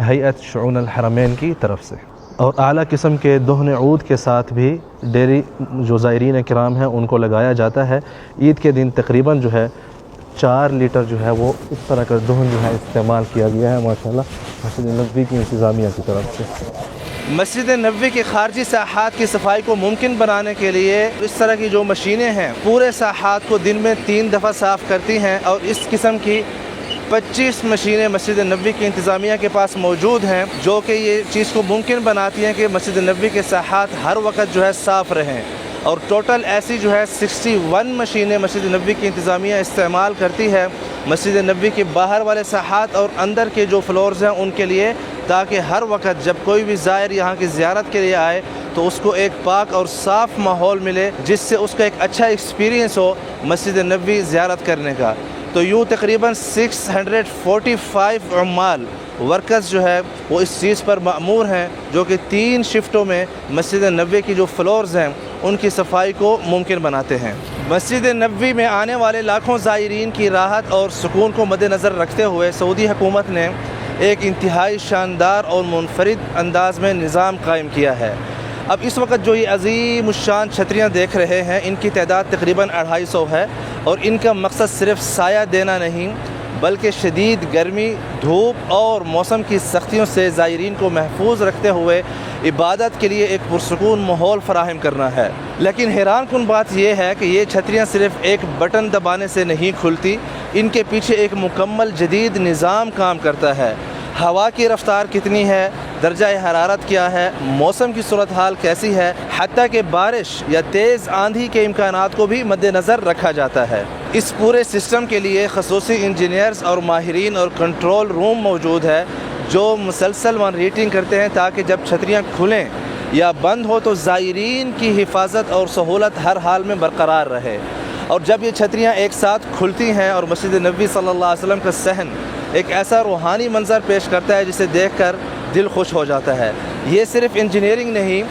ہیئت شؤون الحرمین کی طرف سے. اور اعلیٰ قسم کے دہن عود کے ساتھ بھی ڈیری جو زائرین کرام ہیں ان کو لگایا جاتا ہے. عید کے دن تقریباً جو ہے 4 لیٹر جو ہے وہ اس طرح کا دہن جو ہے استعمال کیا گیا ہے ماشاءاللہ مسجد نبوی کی انتظامیہ کی طرف سے. مسجد نبوی کی خارجی ساحات کی صفائی کو ممکن بنانے کے لیے اس طرح کی جو مشینیں ہیں پورے ساحات کو دن میں 3 دفعہ صاف کرتی ہیں، اور اس قسم کی 25 مشینیں مسجد نبوی کی انتظامیہ کے پاس موجود ہیں جو کہ یہ چیز کو ممکن بناتی ہیں کہ مسجد نبوی کے ساحات ہر وقت جو ہے صاف رہیں. اور ٹوٹل ایسی جو ہے 61 مشینیں مسجد نبوی کی انتظامیہ استعمال کرتی ہے مسجد نبوی کے باہر والے ساحات اور اندر کے جو فلورز ہیں ان کے لیے، تاکہ ہر وقت جب کوئی بھی زائر یہاں کی زیارت کے لیے آئے تو اس کو ایک پاک اور صاف ماحول ملے جس سے اس کا ایک اچھا ایکسپیرینس ہو مسجد نبوی زیارت کرنے کا. تو یوں تقریباً 645 عمال ورکرز جو ہے وہ اس چیز پر مأمور ہیں جو کہ 3 شفٹوں میں مسجد نبوی کی جو فلورز ہیں ان کی صفائی کو ممکن بناتے ہیں. مسجد نبوی میں آنے والے لاکھوں زائرین کی راحت اور سکون کو مد نظر رکھتے ہوئے سعودی حکومت نے ایک انتہائی شاندار اور منفرد انداز میں نظام قائم کیا ہے. اب اس وقت جو یہ عظیم الشان چھتریاں دیکھ رہے ہیں ان کی تعداد تقریباً 250 ہے، اور ان کا مقصد صرف سایہ دینا نہیں بلکہ شدید گرمی، دھوپ اور موسم کی سختیوں سے زائرین کو محفوظ رکھتے ہوئے عبادت کے لیے ایک پرسکون ماحول فراہم کرنا ہے. لیکن حیران کن بات یہ ہے کہ یہ چھتریاں صرف ایک بٹن دبانے سے نہیں کھلتی، ان کے پیچھے ایک مکمل جدید نظام کام کرتا ہے. ہوا کی رفتار کتنی ہے، درجہ حرارت کیا ہے، موسم کی صورتحال کیسی ہے، حتیٰ کہ بارش یا تیز آندھی کے امکانات کو بھی مد نظر رکھا جاتا ہے. اس پورے سسٹم کے لیے خصوصی انجینئرز اور ماہرین اور کنٹرول روم موجود ہے جو مسلسل مانیٹرنگ کرتے ہیں تاکہ جب چھتریاں کھلیں یا بند ہو تو زائرین کی حفاظت اور سہولت ہر حال میں برقرار رہے. اور جب یہ چھتریاں ایک ساتھ کھلتی ہیں اور مسجد نبوی صلی اللہ علیہ وسلم کا صحن ایک ایسا روحانی منظر پیش کرتا ہے جسے دیکھ کر دل خوش ہو جاتا ہے. یہ صرف انجینئرنگ نہیں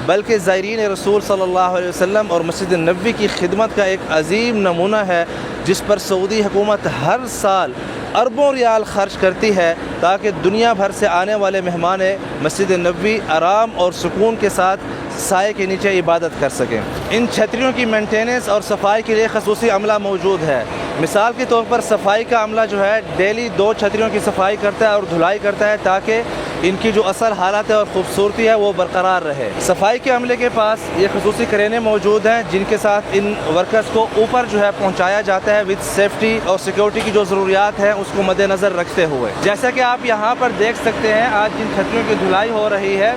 بلکہ زائرین رسول صلی اللہ علیہ وسلم اور مسجد نبوی کی خدمت کا ایک عظیم نمونہ ہے جس پر سعودی حکومت ہر سال اربوں ریال خرچ کرتی ہے تاکہ دنیا بھر سے آنے والے مہمان مسجد نبوی آرام اور سکون کے ساتھ سائے کے نیچے عبادت کر سکیں. ان چھتریوں کی مینٹیننس اور صفائی کے لیے خصوصی عملہ موجود ہے. مثال کے طور پر صفائی کا عملہ جو ہے ڈیلی 2 چھتریوں کی صفائی کرتا ہے اور دھلائی کرتا ہے تاکہ ان کی جو اصل حالت ہے اور خوبصورتی ہے وہ برقرار رہے. صفائی کے عملے کے پاس یہ خصوصی کرینے موجود ہیں جن کے ساتھ ان ورکرز کو اوپر جو ہے پہنچایا جاتا ہے وتھ سیفٹی اور سیکیورٹی کی جو ضروریات ہیں اس کو مد نظر رکھتے ہوئے. جیسا کہ آپ یہاں پر دیکھ سکتے ہیں آج جن چھتریوں کی دھلائی ہو رہی ہے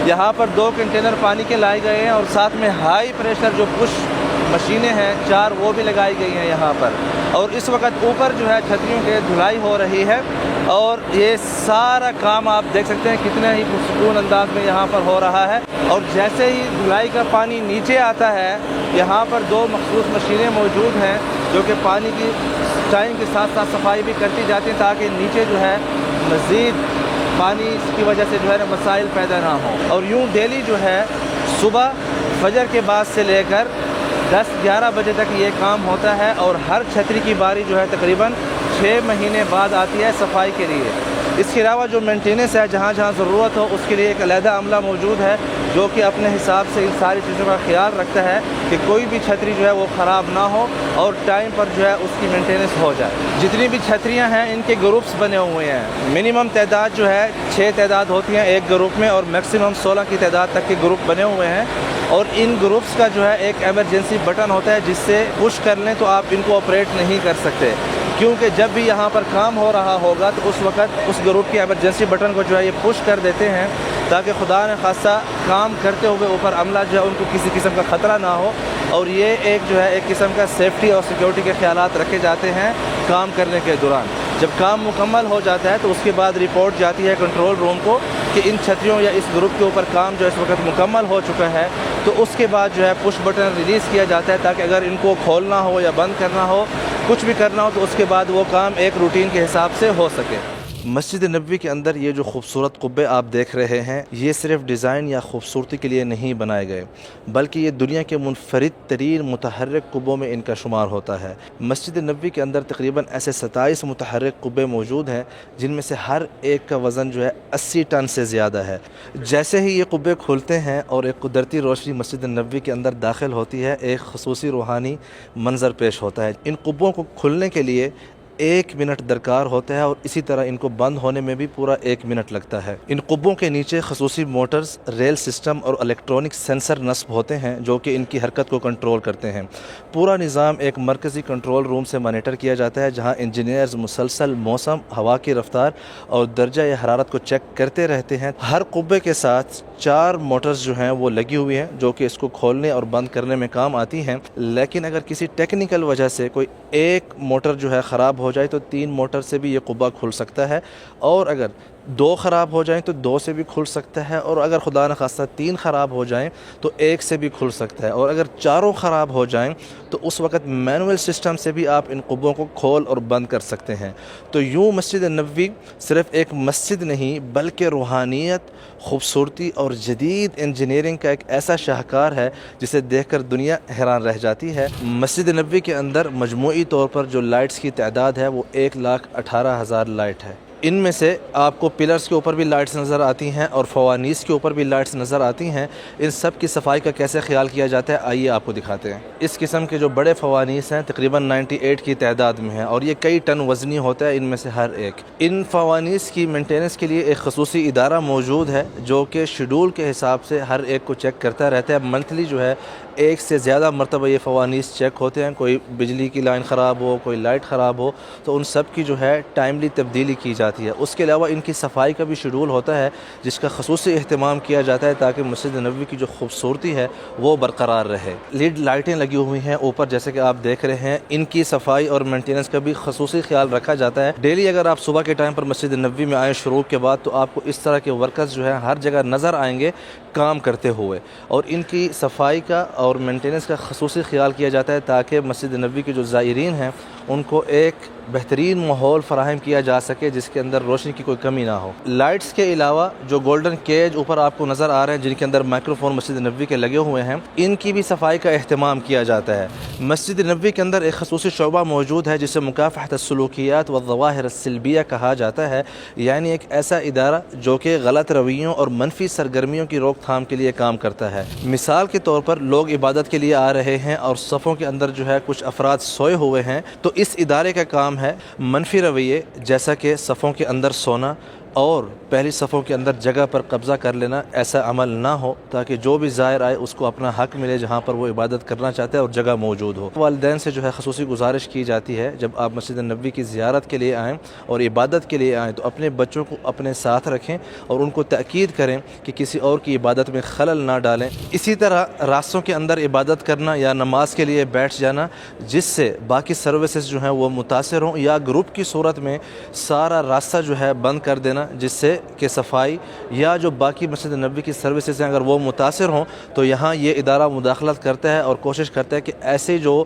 یہاں پر 2 کنٹینر پانی کے لائے گئے ہیں اور ساتھ میں ہائی پریشر جو پش مشینیں ہیں 4 وہ بھی لگائی گئی ہیں یہاں پر. اور اس وقت اوپر جو ہے چھتریوں کے دھلائی ہو رہی ہے اور یہ سارا کام آپ دیکھ سکتے ہیں کتنے ہی پرسکون انداز میں یہاں پر ہو رہا ہے. اور جیسے ہی دھلائی کا پانی نیچے آتا ہے یہاں پر 2 مخصوص مشینیں موجود ہیں جو کہ پانی کی ٹائم کے ساتھ ساتھ صفائی بھی کرتی جاتی ہیں تاکہ نیچے جو ہے مزید پانی کی وجہ سے جو ہے مسائل پیدا نہ ہوں. اور یوں ڈیلی جو ہے صبح فجر کے بعد سے لے کر 10-11 بجے تک یہ کام ہوتا ہے اور ہر چھتری کی باری جو ہے تقریباً 6 مہینے بعد آتی ہے صفائی کے لیے. اس کے علاوہ جو مینٹیننس ہے جہاں جہاں ضرورت ہو اس کے لیے ایک علیحدہ عملہ موجود ہے جو کہ اپنے حساب سے ان ساری چیزوں کا خیال رکھتا ہے کہ کوئی بھی چھتری جو ہے وہ خراب نہ ہو اور ٹائم پر جو ہے اس کی مینٹیننس ہو جائے۔ جتنی بھی چھتریاں ہیں ان کے گروپس بنے ہوئے ہیں، منیمم تعداد جو ہے 6 تعداد ہوتی ہیں ایک گروپ میں، اور میکسیمم 16 کی تعداد تک کے گروپ بنے ہوئے ہیں، اور ان گروپس کا جو ہے ایک ایمرجنسی بٹن ہوتا ہے جس سے پش کر لیں تو آپ ان کو آپریٹ نہیں کر سکتے، کیونکہ جب بھی یہاں پر کام ہو رہا ہوگا تو اس وقت اس گروپ کی ایمرجنسی بٹن کو جو ہے یہ پش کر دیتے ہیں تاکہ خدا نہ خواستہ کام کرتے ہوئے اوپر عملہ جو ہے ان کو کسی قسم کا خطرہ نہ ہو، اور یہ ایک جو ہے ایک قسم کا سیفٹی اور سیکیورٹی کے خیالات رکھے جاتے ہیں کام کرنے کے دوران۔ جب کام مکمل ہو جاتا ہے تو اس کے بعد رپورٹ جاتی ہے کنٹرول روم کو کہ ان چھتریوں یا اس گروپ کے اوپر کام جو اس وقت مکمل ہو چکا ہے، تو اس کے بعد جو ہے پش بٹن ریلیز کیا جاتا ہے تاکہ اگر ان کو کھولنا ہو یا بند کرنا ہو، کچھ بھی کرنا ہو تو اس کے بعد وہ کام ایک روٹین کے حساب سے ہو سکے۔ مسجد نبوی کے اندر یہ جو خوبصورت قبے آپ دیکھ رہے ہیں یہ صرف ڈیزائن یا خوبصورتی کے لیے نہیں بنائے گئے، بلکہ یہ دنیا کے منفرد ترین متحرک قبوں میں ان کا شمار ہوتا ہے۔ مسجد نبوی کے اندر تقریباً ایسے 27 متحرک قبے موجود ہیں جن میں سے ہر ایک کا وزن جو ہے 80 ٹن سے زیادہ ہے۔ جیسے ہی یہ قبے کھلتے ہیں اور ایک قدرتی روشنی مسجد نبوی کے اندر داخل ہوتی ہے، ایک خصوصی روحانی منظر پیش ہوتا ہے۔ ان قبوں کو کھلنے کے لیے 1 منٹ درکار ہوتا ہے، اور اسی طرح ان کو بند ہونے میں بھی پورا 1 منٹ لگتا ہے۔ ان قبوں کے نیچے خصوصی موٹرز، ریل سسٹم اور الیکٹرونک سینسر نصب ہوتے ہیں جو کہ ان کی حرکت کو کنٹرول کرتے ہیں۔ پورا نظام ایک مرکزی کنٹرول روم سے مانیٹر کیا جاتا ہے جہاں انجینئرز مسلسل موسم، ہوا کی رفتار اور درجہ حرارت کو چیک کرتے رہتے ہیں۔ ہر قبے کے ساتھ 4 موٹرز جو ہیں وہ لگی ہوئی ہیں جو کہ اس کو کھولنے اور بند کرنے میں کام آتی ہیں، لیکن اگر کسی ٹیکنیکل وجہ سے کوئی ایک موٹر جو ہے خراب ہو جائے تو 3 موٹر سے بھی یہ قبہ کھل سکتا ہے، اور اگر 2 خراب ہو جائیں تو 2 سے بھی کھل سکتا ہے، اور اگر خدا نہ خواستہ 3 خراب ہو جائیں تو 1 سے بھی کھل سکتا ہے، اور اگر 4 خراب ہو جائیں تو اس وقت مینول سسٹم سے بھی آپ ان قبوں کو کھول اور بند کر سکتے ہیں۔ تو یوں مسجد نبوی صرف ایک مسجد نہیں بلکہ روحانیت، خوبصورتی اور جدید انجینئرنگ کا ایک ایسا شاہکار ہے جسے دیکھ کر دنیا حیران رہ جاتی ہے۔ مسجد نبوی کے اندر مجموعی طور پر جو لائٹس کی تعداد ہے وہ 1,18,000 لائٹ ہے۔ ان میں سے آپ کو پلرز کے اوپر بھی لائٹس نظر آتی ہیں اور فوانیس کے اوپر بھی لائٹس نظر آتی ہیں۔ ان سب کی صفائی کا کیسے خیال کیا جاتا ہے آئیے آپ کو دکھاتے ہیں۔ اس قسم کے جو بڑے فوانیس ہیں تقریباً 98 کی تعداد میں ہیں، اور یہ کئی ٹن وزنی ہوتا ہے ان میں سے ہر ایک۔ ان فوانیس کی مینٹیننس کے لیے ایک خصوصی ادارہ موجود ہے جو کہ شیڈول کے حساب سے ہر ایک کو چیک کرتا رہتا ہے۔ منتھلی جو ہے 1 سے زیادہ مرتبہ یہ فوانیس چیک ہوتے ہیں، کوئی بجلی کی لائن خراب ہو، کوئی لائٹ خراب ہو تو ان سب کی جو ہے ٹائملی تبدیلی کی جاتی ہے۔ اس کے علاوہ ان کی صفائی کا بھی شیڈول ہوتا ہے جس کا خصوصی اہتمام کیا جاتا ہے تاکہ مسجد نبوی کی جو خوبصورتی ہے وہ برقرار رہے۔ لیڈ لائٹیں لگی ہوئی ہیں اوپر جیسے کہ آپ دیکھ رہے ہیں، ان کی صفائی اور مینٹیننس کا بھی خصوصی خیال رکھا جاتا ہے۔ ڈیلی اگر آپ صبح کے ٹائم پر مسجد نبوی میں آئیں شروع کے بعد تو آپ کو اس طرح کے ورکرز جو ہیں ہر جگہ نظر آئیں گے کام کرتے ہوئے، اور ان کی صفائی کا اور مینٹیننس کا خصوصی خیال کیا جاتا ہے تاکہ مسجد نبوی کے جو زائرین ہیں ان کو ایک بہترین ماحول فراہم کیا جا سکے جس کے اندر روشنی کی کوئی کمی نہ ہو۔ لائٹس کے علاوہ جو گولڈن کیج اوپر آپ کو نظر آ رہے ہیں جن کے اندر مائکرو فون مسجد نبوی کے لگے ہوئے ہیں، ان کی بھی صفائی کا اہتمام کیا جاتا ہے۔ مسجد نبوی کے اندر ایک خصوصی شعبہ موجود ہے جسے مکافحۃ السلوکیات والظواہر السلبیہ کہا جاتا ہے، یعنی ایک ایسا ادارہ جو کہ غلط رویوں اور منفی سرگرمیوں کی روک تھام کے لیے کام کرتا ہے۔ مثال کے طور پر لوگ عبادت کے لیے آ رہے ہیں اور صفوں کے اندر جو ہے کچھ افراد سوئے ہوئے ہیں، تو اس ادارے کا کام ہے منفی رویے جیسا کہ صفوں کے اندر سونا اور پہلی صفوں کے اندر جگہ پر قبضہ کر لینا، ایسا عمل نہ ہو تاکہ جو بھی زائر آئے اس کو اپنا حق ملے جہاں پر وہ عبادت کرنا چاہتے ہیں اور جگہ موجود ہو۔ والدین سے جو ہے خصوصی گزارش کی جاتی ہے جب آپ مسجد نبوی کی زیارت کے لیے آئیں اور عبادت کے لیے آئیں تو اپنے بچوں کو اپنے ساتھ رکھیں اور ان کو تاکید کریں کہ کسی اور کی عبادت میں خلل نہ ڈالیں۔ اسی طرح راستوں کے اندر عبادت کرنا یا نماز کے لیے بیٹھ جانا جس سے باقی سروسز جو ہیں وہ متاثر ہوں، یا گروپ کی صورت میں سارا راستہ جو ہے بند کر دینا جس سے کہ صفائی یا جو باقی مسجد نبوی کی سروسز ہیں اگر وہ متاثر ہوں تو یہاں یہ ادارہ مداخلت کرتا ہے اور کوشش کرتا ہے کہ ایسے جو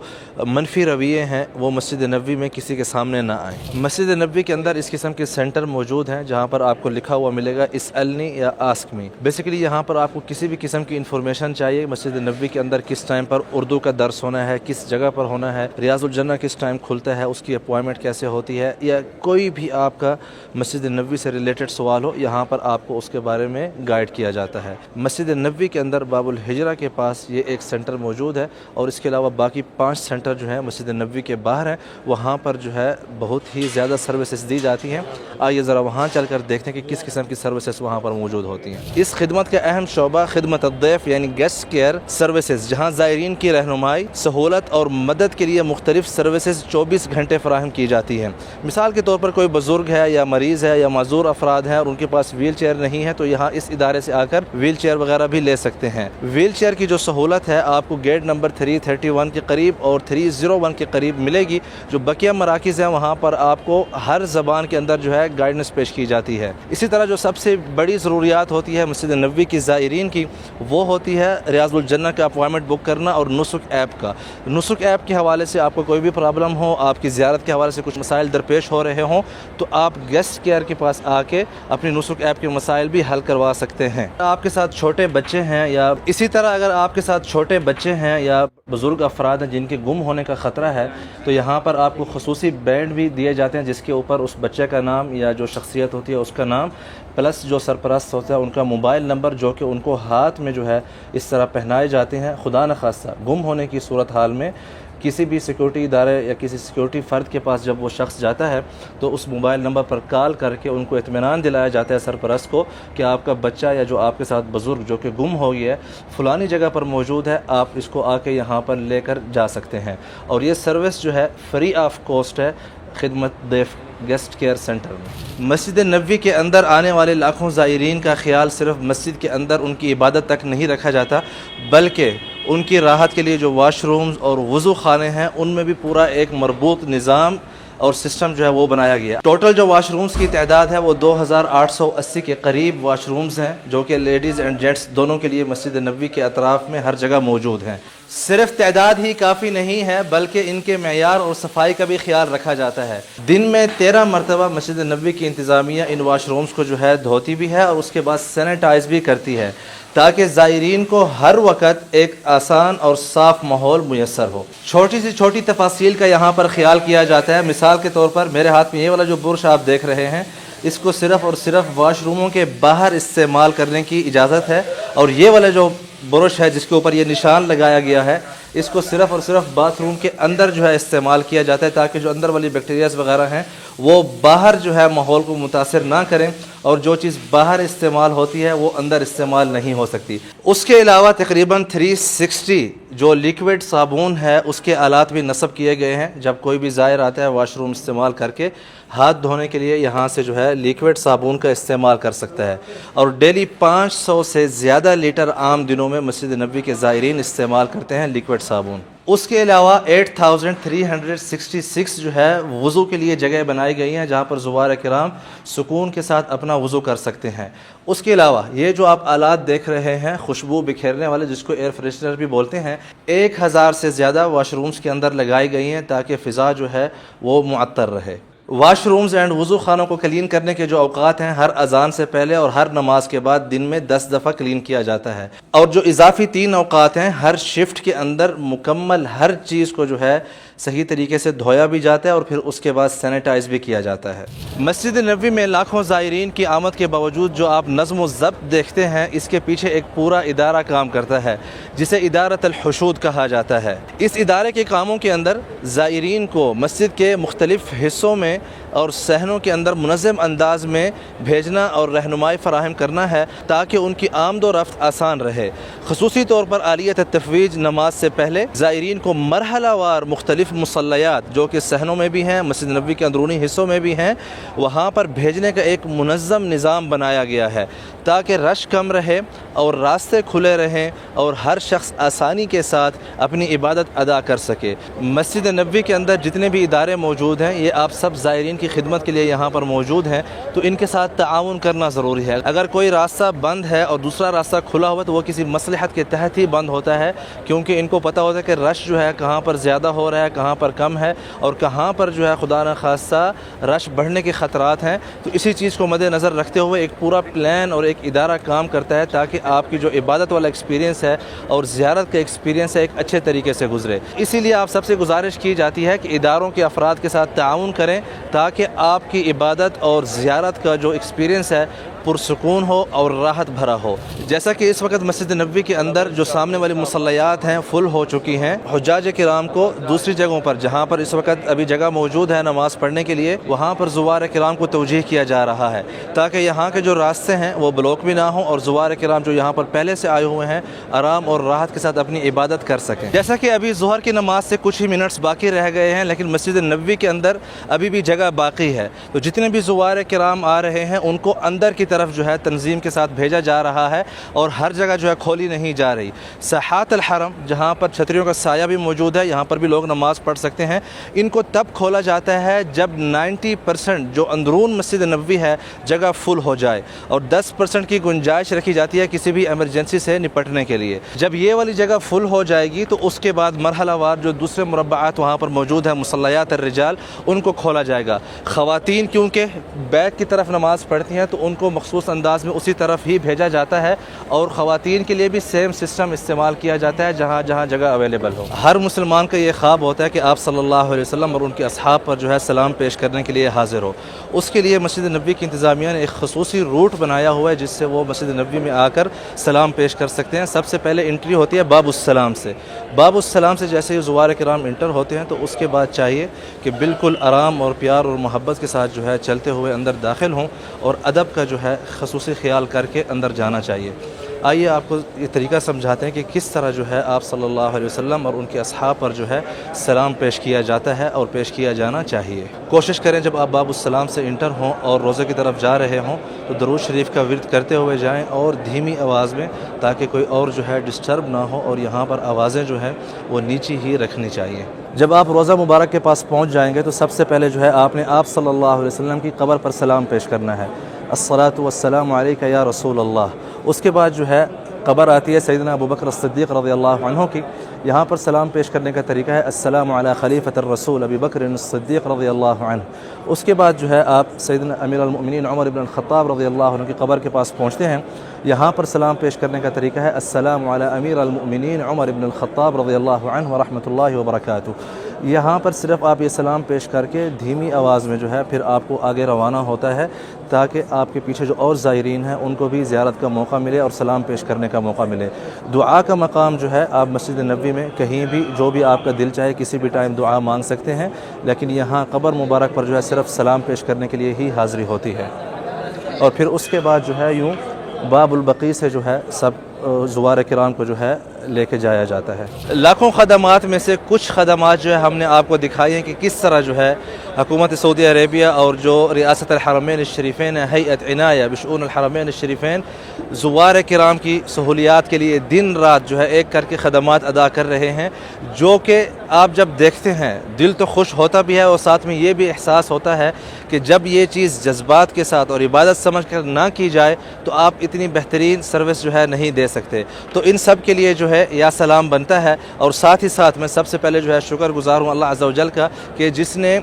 منفی رویے ہیں وہ مسجد نبوی میں کسی کے سامنے نہ آئیں۔ مسجد نبوی کے اندر اس قسم کے سینٹر موجود ہیں جہاں پر آپ کو لکھا ہوا ملے گا اسألنی یا آسک می۔ بیسیکلی یہاں پر آپ کو کسی بھی قسم کی انفارمیشن چاہیے، مسجد نبوی کے اندر کس ٹائم پر اردو کا درس ہونا ہے، کس جگہ پر ہونا ہے، ریاض الجنہ کس ٹائم کھلتا ہے، اس کی اپوائنٹمنٹ کیسے ہوتی ہے، یا کوئی بھی آپ کا مسجد نبوی سے ریلیٹڈ سوال ہو یہاں پر آپ کو اس کے بارے میں گائیڈ کیا جاتا ہے۔ مسجد نبوی کے اندر باب الحجرہ کے پاس یہ ایک سینٹر موجود ہے، اور اس کے علاوہ باقی 5 سینٹر جو ہیں مسجد نبوی کے باہر ہیں، وہاں پر جو ہے بہت ہی زیادہ سروسز دی جاتی ہیں۔ آئیے ذرا وہاں چل کر دیکھتے ہیں کہ کس قسم کی سروسز وہاں پر موجود ہوتی ہیں۔ اس خدمت کا اہم شعبہ خدمت الضیف یعنی گیسٹ کیئر سروسز، جہاں زائرین کی رہنمائی، سہولت اور مدد کے لیے مختلف سروسز 24 گھنٹے فراہم کی جاتی ہیں۔ مثال کے طور پر کوئی بزرگ ہے یا مریض ہے یا معذور افراد ہیں اور ان کے پاس ویل چیئر نہیں ہے، تو یہاں اس ادارے سے آ کر ویل چیئر وغیرہ بھی لے سکتے ہیں۔ ویل چیئر کی جو سہولت ہے آپ کو گیٹ نمبر 331 کے قریب اور 301 کے قریب ملے گی۔ جو بقیہ مراکز ہیں وہاں پر آپ کو ہر زبان کے اندر جو ہے گائیڈنس پیش کی جاتی ہے۔ اسی طرح جو سب سے بڑی ضروریات ہوتی ہے مسجد نبوی کی زائرین کی، وہ ہوتی ہے ریاض الجنہ کا اپوائنٹمنٹ بک کرنا اور نسک ایپ کا۔ نسک ایپ کے حوالے سے آپ کو کوئی بھی پرابلم ہو، آپ کی زیارت کے حوالے سے کچھ مسائل درپیش ہو رہے ہوں، تو آپ گیسٹ کیئر کے پاس آ کے اپنی نسک ایپ کے مسائل بھی حل کروا سکتے ہیں۔ آپ کے ساتھ چھوٹے بچے ہیں یا اسی طرح اگر آپ کے ساتھ چھوٹے بچے ہیں یا بزرگ افراد ہیں جن کے گم ہونے کا خطرہ ہے، تو یہاں پر آپ کو خصوصی بینڈ بھی دیے جاتے ہیں جس کے اوپر اس بچے کا نام یا جو شخصیت ہوتی ہے اس کا نام پلس جو سرپرست ہوتا ہے ان کا موبائل نمبر، جو کہ ان کو ہاتھ میں جو ہے اس طرح پہنائے جاتے ہیں۔ خدا نخواستہ گم ہونے کی صورتحال میں کسی بھی سیکورٹی ادارے یا کسی سیکورٹی فرد کے پاس جب وہ شخص جاتا ہے تو اس موبائل نمبر پر کال کر کے ان کو اطمینان دلایا جاتا ہے سرپرست کو کہ آپ کا بچہ یا جو آپ کے ساتھ بزرگ جو کہ گم ہو گیا ہے فلانی جگہ پر موجود ہے، آپ اس کو آ کے یہاں پر لے کر جا سکتے ہیں۔ اور یہ سروس جو ہے فری آف کاسٹ ہے خدمت ضیف گیسٹ کیئر سینٹر میں۔ مسجد نبوی کے اندر آنے والے لاکھوں زائرین کا خیال صرف مسجد کے اندر ان کی عبادت تک نہیں رکھا جاتا، بلکہ ان کی راحت کے لیے جو واش رومز اور وضو خانے ہیں ان میں بھی پورا ایک مربوط نظام اور سسٹم جو ہے وہ بنایا گیا۔ ٹوٹل جو واش رومز کی تعداد ہے وہ 2880 کے قریب واش رومز ہیں، جو کہ لیڈیز اینڈ جینٹس دونوں کے لیے مسجد نبوی کے اطراف میں ہر جگہ موجود ہیں۔ صرف تعداد ہی کافی نہیں ہے بلکہ ان کے معیار اور صفائی کا بھی خیال رکھا جاتا ہے۔ دن میں 13 مرتبہ مسجد نبوی کی انتظامیہ ان واش رومز کو جو ہے دھوتی بھی ہے اور اس کے بعد سینیٹائز بھی کرتی ہے، تاکہ زائرین کو ہر وقت ایک آسان اور صاف ماحول میسر ہو۔ چھوٹی سی چھوٹی تفاصیل کا یہاں پر خیال کیا جاتا ہے۔ مثال کے طور پر میرے ہاتھ میں یہ والا جو برش آپ دیکھ رہے ہیں، اس کو صرف اور صرف واش روموں کے باہر استعمال کرنے کی اجازت ہے، اور یہ والا جو برش ہے جس کے اوپر یہ نشان لگایا گیا ہے، اس کو صرف اور صرف باتھ روم کے اندر جو ہے استعمال کیا جاتا ہے، تاکہ جو اندر والی بیکٹیریاز وغیرہ ہیں وہ باہر جو ہے ماحول کو متاثر نہ کریں، اور جو چیز باہر استعمال ہوتی ہے وہ اندر استعمال نہیں ہو سکتی۔ اس کے علاوہ تقریباً 360 جو لیکوڈ صابن ہے اس کے آلات بھی نصب کیے گئے ہیں۔ جب کوئی بھی زائر آتا ہے واش روم استعمال کر کے ہاتھ دھونے کے لیے یہاں سے جو ہے لیکوڈ صابن کا استعمال کر سکتا ہے، اور ڈیلی 500 سے زیادہ لیٹر عام دنوں میں مسجد نبوی کے زائرین استعمال کرتے ہیں لیکوڈ صابن۔ اس کے علاوہ 8366 جو ہے وضو کے لیے جگہ بنائی گئی ہیں جہاں پر زوار کرام سکون کے ساتھ اپنا وضو کر سکتے ہیں۔ اس کے علاوہ یہ جو آپ آلات دیکھ رہے ہیں خوشبو بکھیرنے والے، جس کو ایئر فریشنر بھی بولتے ہیں، 1000 سے زیادہ واش رومز کے اندر لگائی گئی ہیں تاکہ فضا جو ہے وہ معطر رہے۔ واش رومز اینڈ وضو خانوں کو کلین کرنے کے جو اوقات ہیں، ہر اذان سے پہلے اور ہر نماز کے بعد دن میں 10 دفعہ کلین کیا جاتا ہے، اور جو اضافی 3 اوقات ہیں ہر شفٹ کے اندر مکمل ہر چیز کو جو ہے صحیح طریقے سے دھویا بھی جاتا ہے اور پھر اس کے بعد سینیٹائز بھی کیا جاتا ہے۔ مسجد نبوی میں لاکھوں زائرین کی آمد کے باوجود جو آپ نظم و ضبط دیکھتے ہیں، اس کے پیچھے ایک پورا ادارہ کام کرتا ہے جسے ادارۃ الحشود کہا جاتا ہے۔ اس ادارے کے کاموں کے اندر زائرین کو مسجد کے مختلف حصوں میں اور صحنوں کے اندر منظم انداز میں بھیجنا اور رہنمائی فراہم کرنا ہے تاکہ ان کی آمد و رفت آسان رہے۔ خصوصی طور پر عالیت التفویج نماز سے پہلے زائرین کو مرحلہ وار مختلف مصلیات جو کہ صحنوں میں بھی ہیں، مسجد نبوی کے اندرونی حصوں میں بھی ہیں، وہاں پر بھیجنے کا ایک منظم نظام بنایا گیا ہے تاکہ رش کم رہے اور راستے کھلے رہیں اور ہر شخص آسانی کے ساتھ اپنی عبادت ادا کر سکے۔ مسجد نبوی کے اندر جتنے بھی ادارے موجود ہیں یہ آپ سب زائرین کی خدمت کے لیے یہاں پر موجود ہیں، تو ان کے ساتھ تعاون کرنا ضروری ہے۔ اگر کوئی راستہ بند ہے اور دوسرا راستہ کھلا ہوا تو وہ کسی مصلحت کے تحت ہی بند ہوتا ہے، کیونکہ ان کو پتہ ہوتا ہے کہ رش جو ہے کہاں پر زیادہ ہو رہا ہے، کہاں پر کم ہے، اور کہاں پر جو ہے خدا نخواستہ رش بڑھنے کے خطرات ہیں۔ تو اسی چیز کو مد نظر رکھتے ہوئے ایک پورا پلان اور ایک ایک ادارہ کام کرتا ہے تاکہ آپ کی جو عبادت والا ایکسپیرینس ہے اور زیارت کا ایکسپیرینس ہے ایک اچھے طریقے سے گزرے۔ اسی لیے آپ سب سے گزارش کی جاتی ہے کہ اداروں کے افراد کے ساتھ تعاون کریں تاکہ آپ کی عبادت اور زیارت کا جو ایکسپیرینس ہے پرسکون ہو اور راحت بھرا ہو۔ جیسا کہ اس وقت مسجد نبوی کے اندر جو سامنے والی مصلیات ہیں فل ہو چکی ہیں، حجاج کرام کو دوسری جگہوں پر جہاں پر اس وقت ابھی جگہ موجود ہے نماز پڑھنے کے لیے، وہاں پر زوار کرام کو توجیہ کیا جا رہا ہے تاکہ یہاں کے جو راستے ہیں وہ بلاک بھی نہ ہوں اور زوار کرام جو یہاں پر پہلے سے آئے ہوئے ہیں آرام اور راحت کے ساتھ اپنی عبادت کر سکیں۔ جیسا کہ ابھی ظہر کی نماز سے کچھ ہی منٹس باقی رہ گئے ہیں، لیکن مسجد نبوی کے اندر ابھی بھی جگہ باقی ہے، تو جتنے بھی زوار کرام آ رہے ہیں ان کو اندر کی طرف جو ہے تنظیم کے ساتھ بھیجا جا رہا ہے اور ہر جگہ جو ہے کھولی نہیں جا رہی۔ ساحات الحرم جہاں پر چھتریوں کا سایہ بھی موجود ہے، یہاں پر بھی لوگ نماز پڑھ سکتے ہیں، ان کو تب کھولا جاتا ہے جب 90% جو اندرون مسجد نبوی ہے جگہ فل ہو جائے اور 10% کی گنجائش رکھی جاتی ہے کسی بھی ایمرجنسی سے نپٹنے کے لیے۔ جب یہ والی جگہ فل ہو جائے گی تو اس کے بعد مرحلہ وار جو دوسرے مربعات وہاں پر موجود ہیں مصلیات الرجال ان کو کھولا جائے گا۔ خواتین کیونکہ بیک کی طرف نماز پڑھتی ہیں تو ان کو مخصوص انداز میں اسی طرف ہی بھیجا جاتا ہے اور خواتین کے لیے بھی سیم سسٹم استعمال کیا جاتا ہے جہاں جہاں جگہ اویلیبل ہو۔ ہر مسلمان کا یہ خواب ہوتا ہے کہ آپ صلی اللہ علیہ وسلم اور ان کے اصحاب پر جو ہے سلام پیش کرنے کے لیے حاضر ہو۔ اس کے لیے مسجد نبوی کی انتظامیہ نے ایک خصوصی روٹ بنایا ہوا ہے جس سے وہ مسجد نبوی میں آ کر سلام پیش کر سکتے ہیں۔ سب سے پہلے انٹری ہوتی ہے باب السلام سے۔ باب السلام سے جیسے ہی زوار کرام انٹر ہوتے ہیں تو اس کے بعد چاہیے کہ بالکل آرام اور پیار اور محبت کے ساتھ جو ہے چلتے ہوئے اندر داخل ہوں اور ادب کا جو ہے خصوصی خیال کر کے اندر جانا چاہیے۔ آئیے آپ کو یہ طریقہ سمجھاتے ہیں کہ کس طرح جو ہے آپ صلی اللہ علیہ وسلم اور ان کے اصحاب پر جو ہے سلام پیش کیا جاتا ہے اور پیش کیا جانا چاہیے۔ کوشش کریں جب آپ باب السلام سے انٹر ہوں اور روزے کی طرف جا رہے ہوں تو درود شریف کا ورد کرتے ہوئے جائیں اور دھیمی آواز میں، تاکہ کوئی اور جو ہے ڈسٹرب نہ ہو، اور یہاں پر آوازیں جو ہیں وہ نیچی ہی رکھنی چاہیے۔ جب آپ روزہ مبارک کے پاس پہنچ جائیں گے تو سب سے پہلے جو ہے آپ نے آپ صلی اللہ علیہ وسلم کی قبر پر سلام پیش کرنا ہے، الصلاۃ والسلام علیک یا رسول اللہ۔ اس کے بعد جو ہے قبر آتی ہے سیدنا ابو بکر الصدیق رضی اللہ عنہ کی، یہاں پر سلام پیش کرنے کا طریقہ ہے السلام علی خلیفۃ الرسول ابی بکر الصدیق رضی اللہ عنہ۔ اس کے بعد جو ہے آپ سیدنا امیر المؤمنین عمر بن الخطاب رضی اللہ عنہ کی قبر کے پاس پہنچتے ہیں، یہاں پر سلام پیش کرنے کا طریقہ ہے السلام علی امیر المؤمنین عمر بن الخطاب رضی اللہ عنہ ورحمۃ اللہ وبرکاتہ۔ یہاں پر صرف آپ یہ سلام پیش کر کے دھیمی آواز میں جو ہے پھر آپ کو آگے روانہ ہوتا ہے تاکہ آپ کے پیچھے جو اور زائرین ہیں ان کو بھی زیارت کا موقع ملے اور سلام پیش کرنے کا موقع ملے۔ دعا کا مقام جو ہے آپ مسجد نبوی میں کہیں بھی جو بھی آپ کا دل چاہے کسی بھی ٹائم دعا مانگ سکتے ہیں، لیکن یہاں قبر مبارک پر جو ہے صرف سلام پیش کرنے کے لیے ہی حاضری ہوتی ہے۔ اور پھر اس کے بعد جو ہے یوں باب البقیع سے جو ہے سب زوار کرام کو جو ہے لے کے جایا جاتا ہے۔ لاکھوں خدمات میں سے کچھ خدمات جو ہے ہم نے آپ کو دکھائی ہیں کہ کس طرح جو ہے حکومت سعودی عربیہ اور جو ریاست الحرمین الشریفین ہیئت عنایہ بشؤون الحرمین الشریفین زوار کرام کی سہولیات کے لیے دن رات جو ہے ایک کر کے خدمات ادا کر رہے ہیں، جو کہ آپ جب دیکھتے ہیں دل تو خوش ہوتا بھی ہے اور ساتھ میں یہ بھی احساس ہوتا ہے کہ جب یہ چیز جذبات کے ساتھ اور عبادت سمجھ کر نہ کی جائے تو آپ اتنی بہترین سروس جو ہے نہیں دے سکتے۔ تو ان سب کے لیے جو ہے یا سلام بنتا ہے، اور ساتھ ہی ساتھ میں سب سے پہلے جو ہے شکر گزار ہوں اللہ عز و جل کا کہ جس نے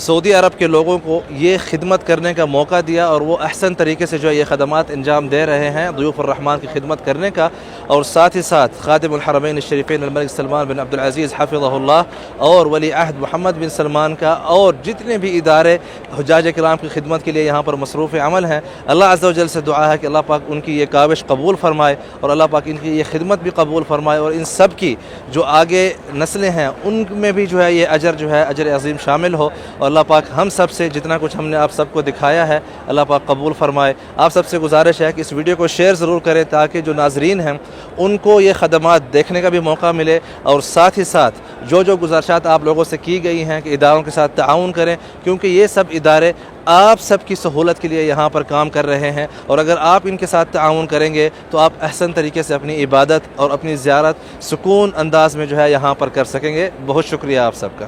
سعودی عرب کے لوگوں کو یہ خدمت کرنے کا موقع دیا اور وہ احسن طریقے سے جو ہے یہ خدمات انجام دے رہے ہیں ضیوف الرحمن کی خدمت کرنے کا، اور ساتھ ہی ساتھ خادم الحرمین الشریفین الملک سلمان بن عبد العزیز حفظہ اللہ اور ولی عہد محمد بن سلمان کا اور جتنے بھی ادارے حجاج کرام کی خدمت کے لیے یہاں پر مصروف عمل ہیں، اللہ عز و جل سے دعا ہے کہ اللہ پاک ان کی یہ کاوش قبول فرمائے اور اللہ پاک ان کی یہ خدمت بھی قبول فرمائے، اور ان سب کی جو آگے نسلیں ہیں ان میں بھی جو ہے یہ اجر جو ہے اجر عظیم شامل ہو، اور اللہ پاک ہم سب سے جتنا کچھ ہم نے آپ سب کو دکھایا ہے اللہ پاک قبول فرمائے۔ آپ سب سے گزارش ہے کہ اس ویڈیو کو شیئر ضرور کریں تاکہ جو ناظرین ہیں ان کو یہ خدمات دیکھنے کا بھی موقع ملے، اور ساتھ ہی ساتھ جو گزارشات آپ لوگوں سے کی گئی ہیں کہ اداروں کے ساتھ تعاون کریں، کیونکہ یہ سب ادارے آپ سب کی سہولت کے لیے یہاں پر کام کر رہے ہیں، اور اگر آپ ان کے ساتھ تعاون کریں گے تو آپ احسن طریقے سے اپنی عبادت اور اپنی زیارت سکون انداز میں جو ہے یہاں پر کر سکیں گے۔ بہت شکریہ آپ سب کا۔